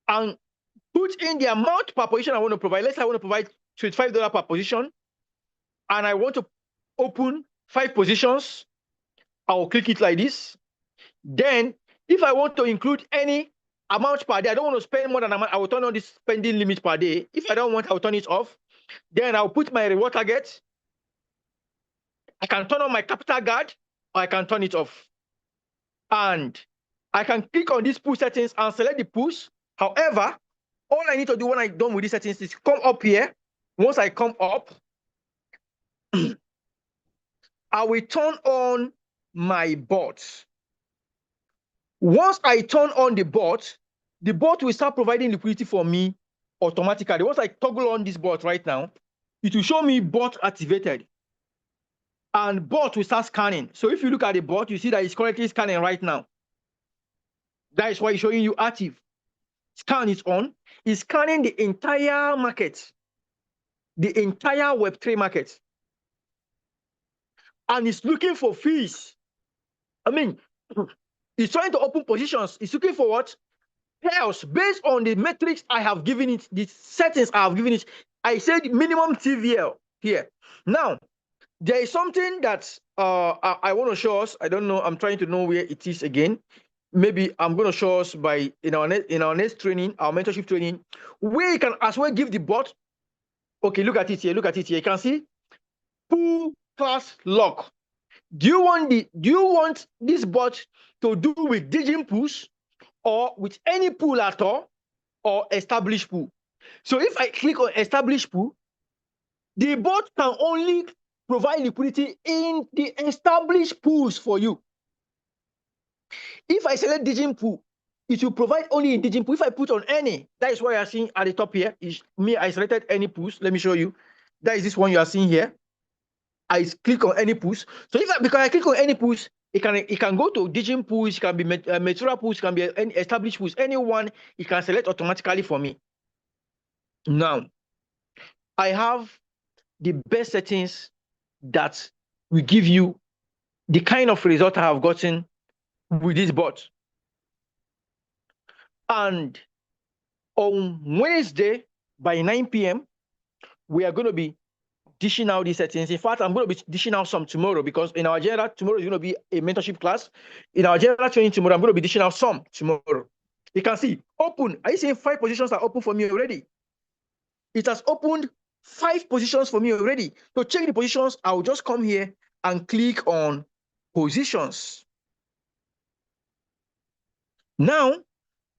and put in the amount per position I want to provide. Let's say I want to provide $25 per position, and I want to open 5 positions. I will click it like this. Then, if I want to include any amount per day, I don't want to spend more than amount, I will turn on this spending limit per day. If I don't want, I'll turn it off. Then I'll put my reward target. I can turn on my capital guard, or I can turn it off. And I can click on these pool settings and select the pools. However, all I need to do when I'm done with these settings is come up here. Once I come up, I will turn on my bot. Once I turn on the bot will start providing liquidity for me automatically. Once I toggle on this bot right now, it will show me bot activated, and bot will start scanning. So if you look at the bot, you see that it's currently scanning right now. That is why it's showing you active. Scan is on. It's scanning the entire market, the entire Web3 market, and it's looking for fees. I mean, it's trying to open positions. It's looking for what? Pairs based on the metrics I have given it, the settings I have given it. I said minimum TVL here. Now, there is something that I want to show us. I don't know. I'm trying to know where it is again. Maybe I'm going to show us by in our next training, our mentorship training, where you can as well give the bot. Okay, look at it here. Look at it here. You can see pool class lock. Do you want this bot to do with digging pools, or with any pool at all, or established pool? So if I click on established pool, the bot can only provide liquidity in the established pools for you. If I select digging pool, it will provide only in digging pool. If I put on any, that is what you are seeing at the top here. Is me, I selected any pools. Let me show you. That is this one you are seeing here. I click on any pools. So because I click on any pools, It can go to Digin pools, it can be mature pools, it can be any established pools. Anyone, it can select automatically for me. Now, I have the best settings that will give you the kind of result I have gotten with this bot. And on Wednesday by 9 p.m., we are going to be dishing out these settings. In fact, I'm going to be dishing out some tomorrow, because in our general, tomorrow is going to be a mentorship class. In our general training tomorrow, I'm going to be dishing out some tomorrow. You can see, open. Are you seeing 5 positions are open for me already? It has opened 5 positions for me already. To check the positions, I'll just come here and click on positions. Now,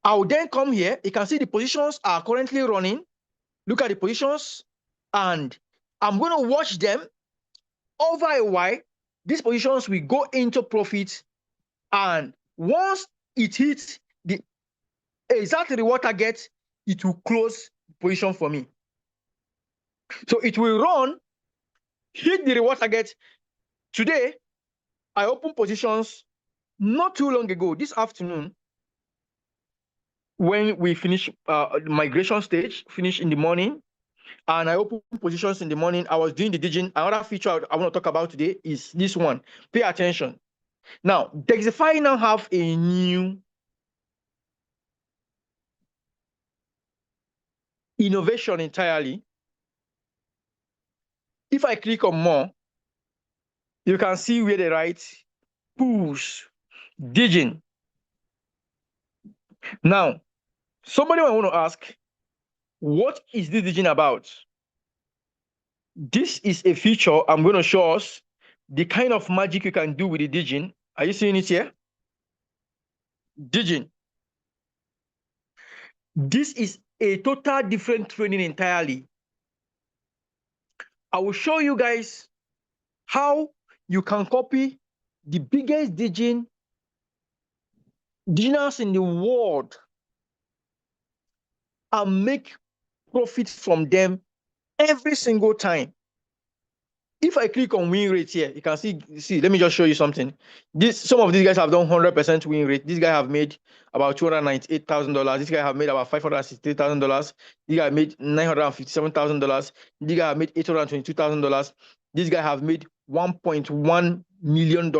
I'll then come here. You can see the positions are currently running. Look at the positions, and I'm going to watch them over a while. These positions will go into profit, and once it hits the exact reward target, it will close the position for me. So it will run, hit the reward target. Today, I opened positions not too long ago, this afternoon, when we finish migration stage, finish in the morning, and I opened positions in the morning. I was doing the digging. Another feature I want to talk about today is this one. Pay attention. Now, Degxifi now have a new innovation entirely. If I click on more, you can see where they write push, digging. Now, somebody might want to ask, what is this digging about? This is a feature I'm going to show us the kind of magic you can do with the digging. Are you seeing it here? Digging. This is a total different training entirely. I will show you guys how you can copy the biggest diggers in the world and make profit from them every single time. If I click on win rate here, you can see, let me just show you something. Some of these guys have done 100% win rate. This guy have made about $298,000. This guy have made about $563,000. This guy made $957,000. This guy have made $822,000. This guy have made $1.1 million.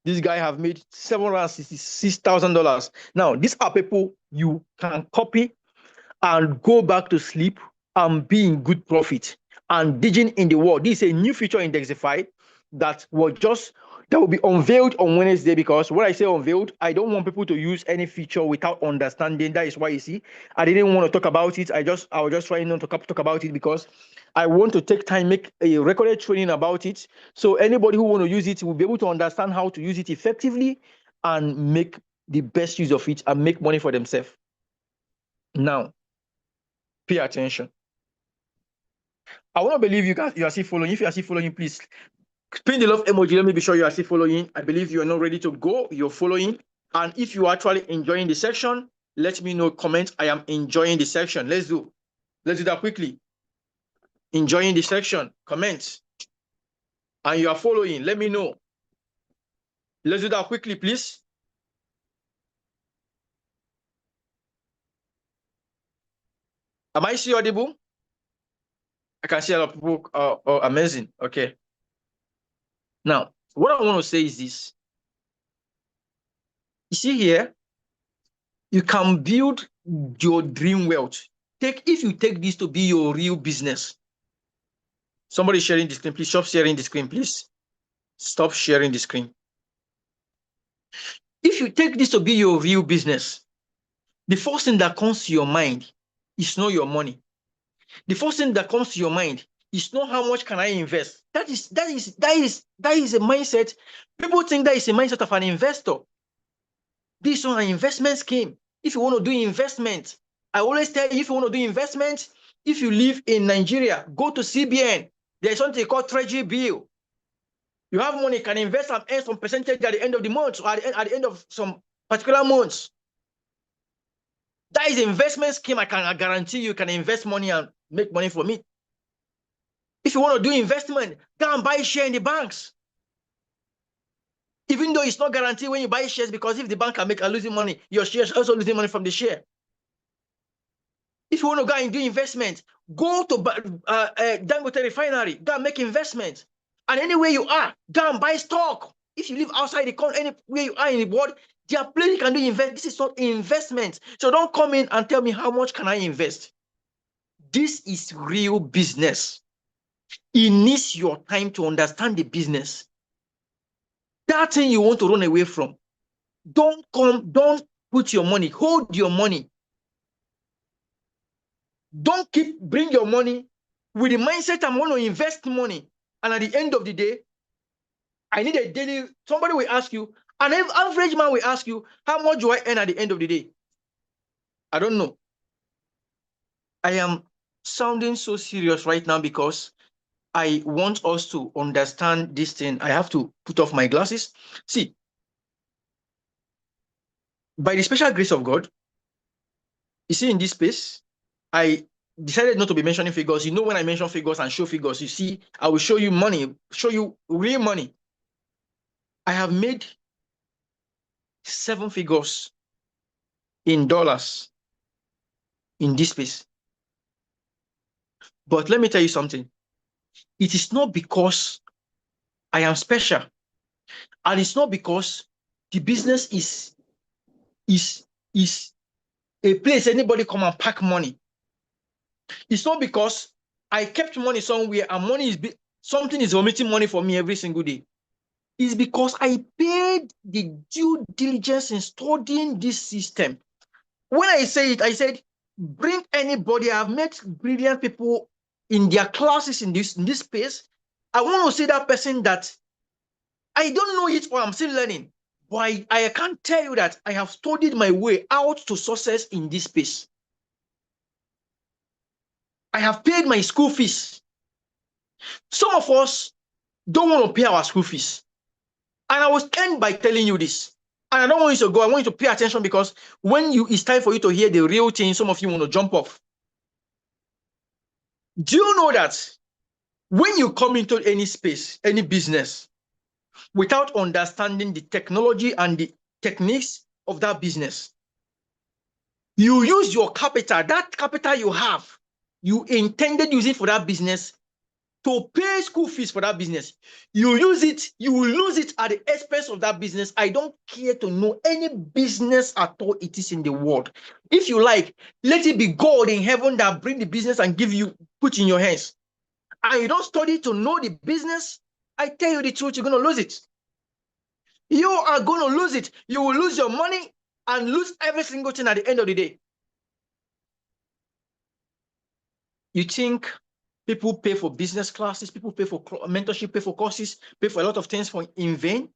This guy have made $766,000. Now, these are people you can copy and go back to sleep and be in good profit and digging in the world. This is a new feature in Degxifi that will be unveiled on Wednesday, because when I say unveiled, I don't want people to use any feature without understanding. That is why you see, I didn't want to talk about it. I was just trying not to talk about it, because I want to take time, make a recorded training about it. So anybody who want to use it will be able to understand how to use it effectively and make the best use of it and make money for themselves. Now, pay attention. I want to believe you are still following. If you are still following, please pin the love emoji. Let me be sure you are still following. I believe you are not ready to go. You're following. And if you are actually enjoying the section, let me know. Comment, I am enjoying the section. Let's do that quickly. Enjoying the section. Comment. And you are following. Let me know. Let's do that quickly, please. Am I still audible? I can see a lot of people. Oh, amazing. Okay. Now, what I want to say is this. You see here, you can build your dream wealth. If you take this to be your real business. Somebody sharing the screen, please stop sharing the screen, please. Stop sharing the screen. If you take this to be your real business, the first thing that comes to your mind is not your money. The first thing that comes to your mind is not how much can I invest. That is a mindset. People think that is a mindset of an investor. This is not an investment scheme. If you want to do investment, I always tell you, if you want to do investment, if you live in Nigeria, go to CBN. There's something called treasury bill. You have money, can invest and earn some percentage at the end of the month or at the end of some particular months. That is an investment scheme. I guarantee you can invest money and make money from it. If you want to do investment, go and buy a share in the banks. Even though it's not guaranteed when you buy shares, because if the bank can make a losing money, your shares also losing money from the share. If you want to go and do investment, go to Dangote refinery, go and make investment. And anywhere you are, go and buy stock. If you live outside the country, anywhere you are in the world, there are places you can do invest. This is not investment. So don't come in and tell me how much can I invest. This is real business. It needs your time to understand the business. That thing you want to run away from. Don't put your money, hold your money. Don't bring your money with the mindset I'm going to invest money. And at the end of the day, I need a daily, somebody will ask you, an average man will ask you, how much do I earn at the end of the day? I don't know. I am sounding so serious right now because I want us to understand this thing. I have to put off my glasses. See, by the special grace of God, you see in this space, I decided not to be mentioning figures. You know, when I mention figures and show figures, you see, I will show you money, show you real money. I have made 7 figures in dollars in this space. But let me tell you something. It is not because I am special. And it's not because the business is a place anybody come and pack money. It's not because I kept money somewhere and money is something is omitting money for me every single day. It's because I paid the due diligence in studying this system. When I say it, I said, bring anybody. I've met brilliant people in their classes in this space. I want to see that person that I don't know it or I'm still learning. But I can't tell you that I have studied my way out to success in this space. I have paid my school fees. Some of us don't want to pay our school fees. And I will end by telling you this. And I don't want you to go. I want you to pay attention because when it's time for you to hear the real thing, some of you want to jump off. Do you know that when you come into any space, any business, without understanding the technology and the techniques of that business, you use your capital, that capital you have, you intended using for that business to pay school fees for that business. You use it, you will lose it at the expense of that business. I don't care to know any business at all it is in the world. If you like, let it be God in heaven that bring the business and give you, put in your hands. And you don't study to know the business, I tell you the truth, you're going to lose it. You are going to lose it. You will lose your money and lose every single thing at the end of the day. You think people pay for business classes, people pay for mentorship, pay for courses, pay for a lot of things in vain?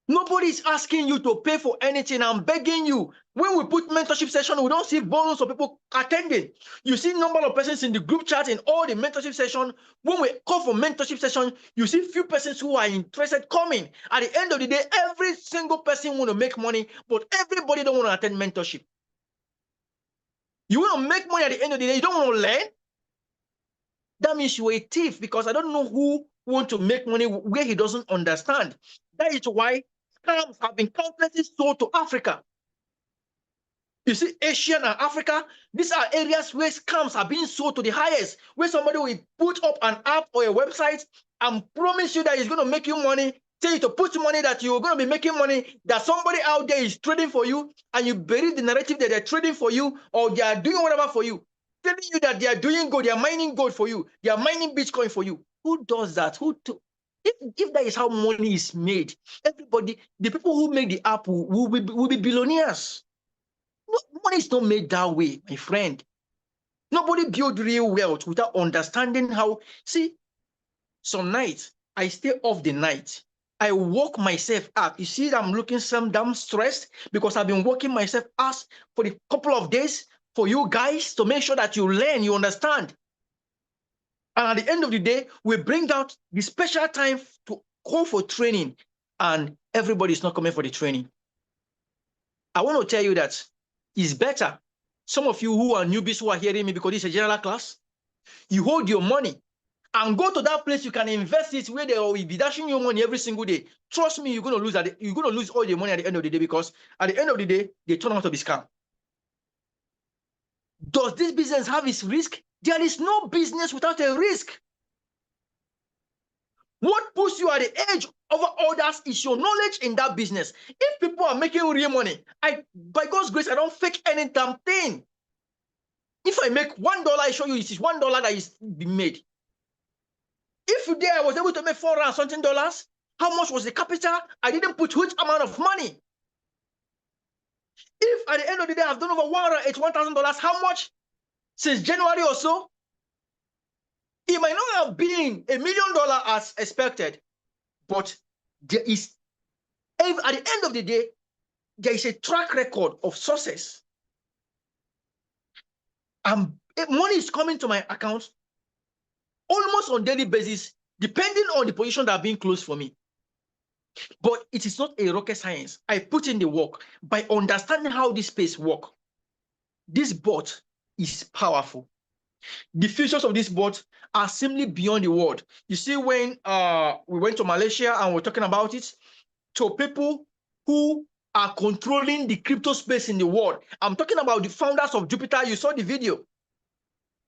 Nobody is asking you to pay for anything. I'm begging you. When we put mentorship session, we don't see bonus of people attending. You see number of persons in the group chat in all the mentorship session. When we call for mentorship session, you see few persons who are interested coming. At the end of the day, every single person want to make money, but everybody don't want to attend mentorship. You want to make money at the end of the day, you don't want to learn? That means you're a thief, because I don't know who want to make money where he doesn't understand. That is why scams have been countlessly sold to Africa. You see, Asia and Africa, these are areas where scams are being sold to the highest, where somebody will put up an app or a website and promise you that it's going to make you money, tell you to put money that you're going to be making money, that somebody out there is trading for you, and you believe the narrative that they're trading for you or they are doing whatever for you, telling you that they are doing gold, they are mining gold for you, they are mining Bitcoin for you. Who does that? If that is how money is made, everybody, the people who make the app will be billionaires. Money is not made that way, my friend. Nobody build real wealth without understanding how. See, some nights I stay off the night. I woke myself up. You see, I'm looking some damn stressed because I've been working myself out for a couple of days for you guys to make sure that you learn, you understand. And at the end of the day, we bring out the special time to call for training, and everybody's not coming for the training. I want to tell you that it's better. Some of you who are newbies who are hearing me, because this is a general class, you hold your money and go to that place you can invest it where they will be dashing you money every single day. Trust me, you're going to lose all the money at the end of the day, because at the end of the day, they turn out to be scam. Does this business have its risk? There is no business without a risk. What puts you at the edge over others is your knowledge in that business. If people are making real money, by God's grace, I don't fake any damn thing. If I make $1, I show you it is $1 that is being made. If today I was able to make $400 something, how much was the capital? I didn't put huge amount of money. If at the end of the day I've done over $181,000, how much since January or so? It might not have been $1 million as expected, but there is, at the end of the day, there is a track record of success. Money is coming to my account almost on a daily basis, depending on the position that are being closed for me. But it is not a rocket science. I put in the work by understanding how this space works. This bot is powerful. The features of this bot are simply beyond the world. You see, when we went to Malaysia and we're talking about it, to people who are controlling the crypto space in the world. I'm talking about the founders of Jupiter. You saw the video.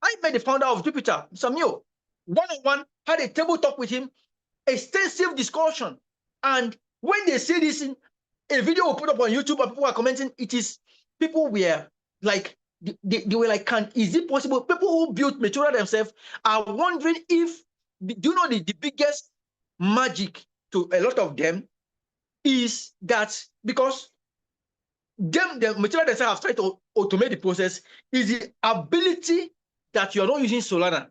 I met the founder of Jupiter, Samuel. One-on-one, had a table talk with him, extensive discussion. And when they see this in a video we put up on YouTube and people are commenting, it is people were like, they were like, is it possible? People who built material themselves are wondering if, do you know the biggest magic to a lot of them is that because the material themselves have tried to automate the process, is the ability that you're not using Solana.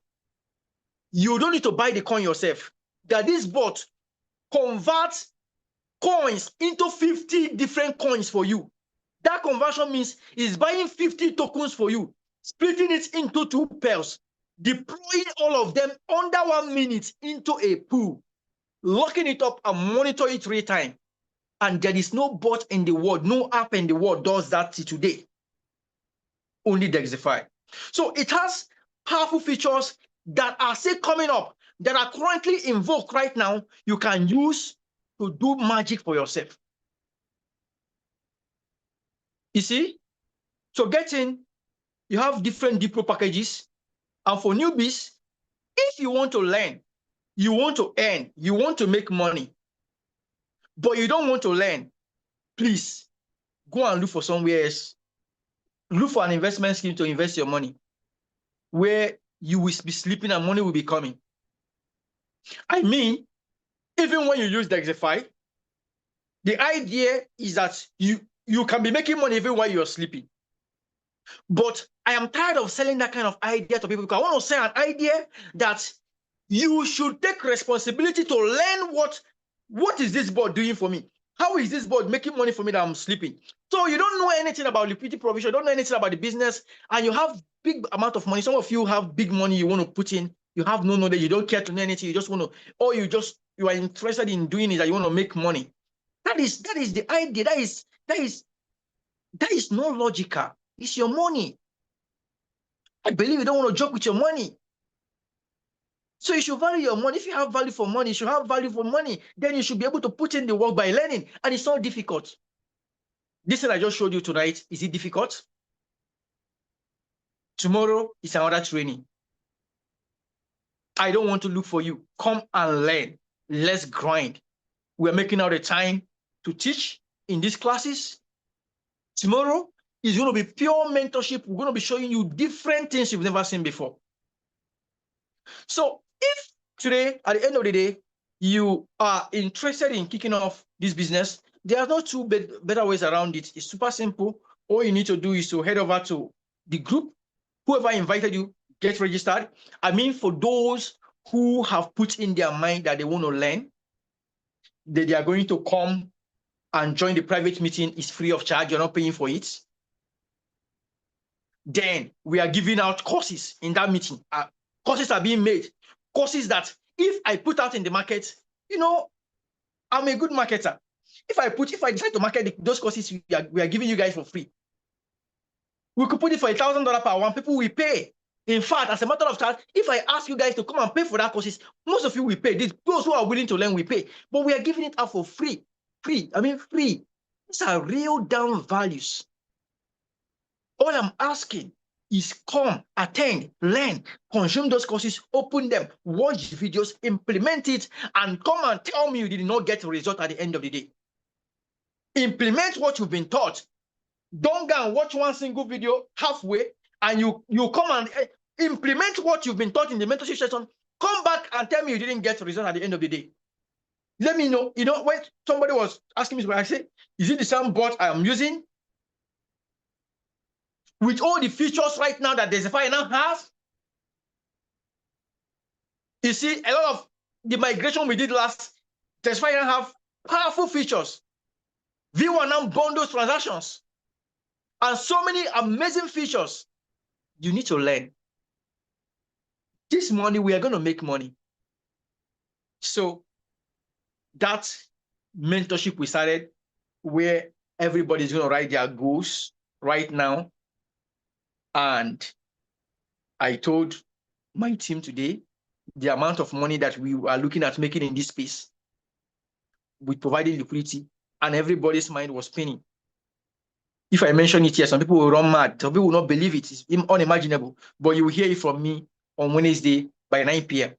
You don't need to buy the coin yourself. That this bot converts coins into 50 different coins for you. That conversion means it's buying 50 tokens for you, splitting it into 2 pairs, deploying all of them under 1 minute into a pool, locking it up and monitor it real time. And there is no bot in the world, no app in the world does that today. Only Degxifi. So it has powerful features that are still coming up, that are currently invoked right now, you can use to do magic for yourself. You see? So get in, you have different depot packages. And for newbies, if you want to learn, you want to earn, you want to make money, but you don't want to learn, please go and look for somewhere else. Look for an investment scheme to invest your money where you will be sleeping and money will be coming. I mean, even when you use Degxifi, the idea is that you can be making money even while you're sleeping. But I am tired of selling that kind of idea to people, because I want to sell an idea that you should take responsibility to learn what is this board doing for me? How is this board making money for me that I'm sleeping? So you don't know anything about liquidity provision, don't know anything about the business, and you have big amount of money. Some of you have big money you want to put in. You have no knowledge. You don't care to know anything. You just want to, or you are interested in doing it, that you want to make money. That is the idea. That is not logical. It's your money. I believe you don't want to joke with your money. So you should value your money. If you have value for money, you should have value for money. Then you should be able to put in the work by learning. And it's not difficult. This thing I just showed you tonight, is it difficult? Tomorrow is another training. I don't want to look for you. Come and learn. Let's grind. We're making out the time to teach in these classes. Tomorrow is going to be pure mentorship. We're going to be showing you different things you've never seen before. So if today, at the end of the day, you are interested in kicking off this business, there are no two better ways around it. It's super simple. All you need to do is to head over to the group. Whoever invited you, get registered. I mean, for those who have put in their mind that they want to learn, that they are going to come and join the private meeting, is free of charge. You're not paying for it. Then we are giving out courses in that meeting. Courses are being made. Courses that if I put out in the market, you know, I'm a good marketer. If I decide to market those courses we are giving you guys for free, we could put it for $1,000 per one. People will pay In fact, as a matter of fact, if I ask you guys to come and pay for that courses, most of you will pay. Those who are willing to learn will pay. But we are giving it out for free. Free. These are real down values. All I'm asking is come, attend, learn, consume those courses, open them, watch the videos, implement it, and come and tell me you did not get a result at the end of the day. Implement what you've been taught. Don't go and watch one single video halfway and you come and implement what you've been taught in the mentorship session. Come back and tell me you didn't get a result at the end of the day. Let me know. You know, when somebody was asking me, I said, is it the same bot I am using? With all the features right now that Degxifi now has? You see, a lot of the migration we did last, Degxifi now have powerful features. V1 now bundles transactions. And so many amazing features. You need to learn. This money, we are going to make money. So that mentorship we started, where everybody's going to write their goals right now. And I told my team today the amount of money that we are looking at making in this space with providing liquidity, and everybody's mind was spinning. If I mention it here, some people will run mad. Some people will not believe it. It's unimaginable. But you will hear it from me on Wednesday by 9 p.m.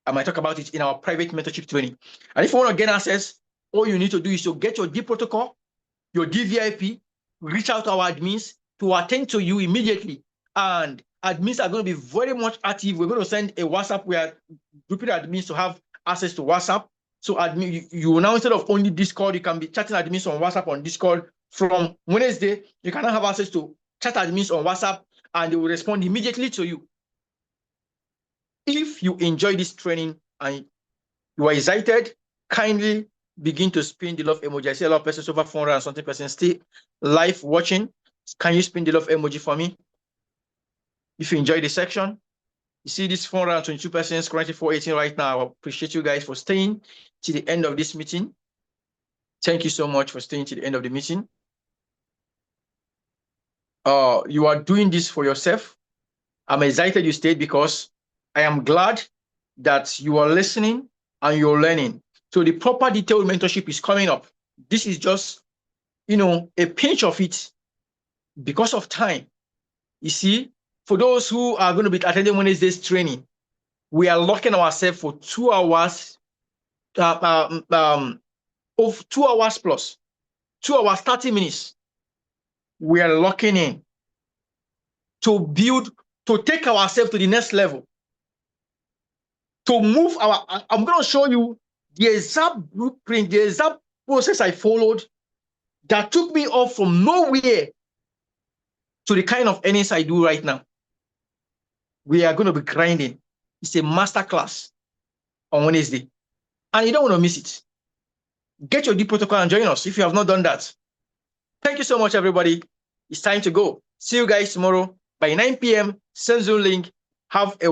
I might talk about it in our private mentorship training. And if you want to get access, all you need to do is to get your D protocol, your DVIP, reach out to our admins to attend to you immediately. And admins are going to be very much active. We're going to send a WhatsApp. We are grouping admins to have access to WhatsApp. So admin, you now, instead of only Discord, you can be chatting admins on WhatsApp on Discord. From Wednesday, you can now have access to chat admins on WhatsApp, and they will respond immediately to you. If you enjoy this training and you are excited, kindly begin to spin the love emoji. I see a lot of persons, over 400 and something percent, still live watching. Can you spin the love emoji for me? If you enjoy the section, you see this 422 persons, currently 418 right now. I appreciate you guys for staying to the end of this meeting. Thank you so much for staying to the end of the meeting. You are doing this for yourself. I'm excited you stayed because I am glad that you are listening and you're learning. So the proper detailed mentorship is coming up. This is just, a pinch of it because of time. You see, for those who are going to be attending Wednesday's training, we are locking ourselves for 2 hours, of 2 hours plus, 2 hours, 30 minutes. We are locking in to build, to take ourselves to the next level, to move I'm going to show you the exact blueprint, the exact process I followed that took me off from nowhere to the kind of earnings I do right now. We are going to be grinding. It's a masterclass on Wednesday, and you don't want to miss it. Get your D protocol and join us if you have not done that. Thank you so much, everybody. It's time to go. See you guys tomorrow by 9 p.m. Send Zoom link. Have a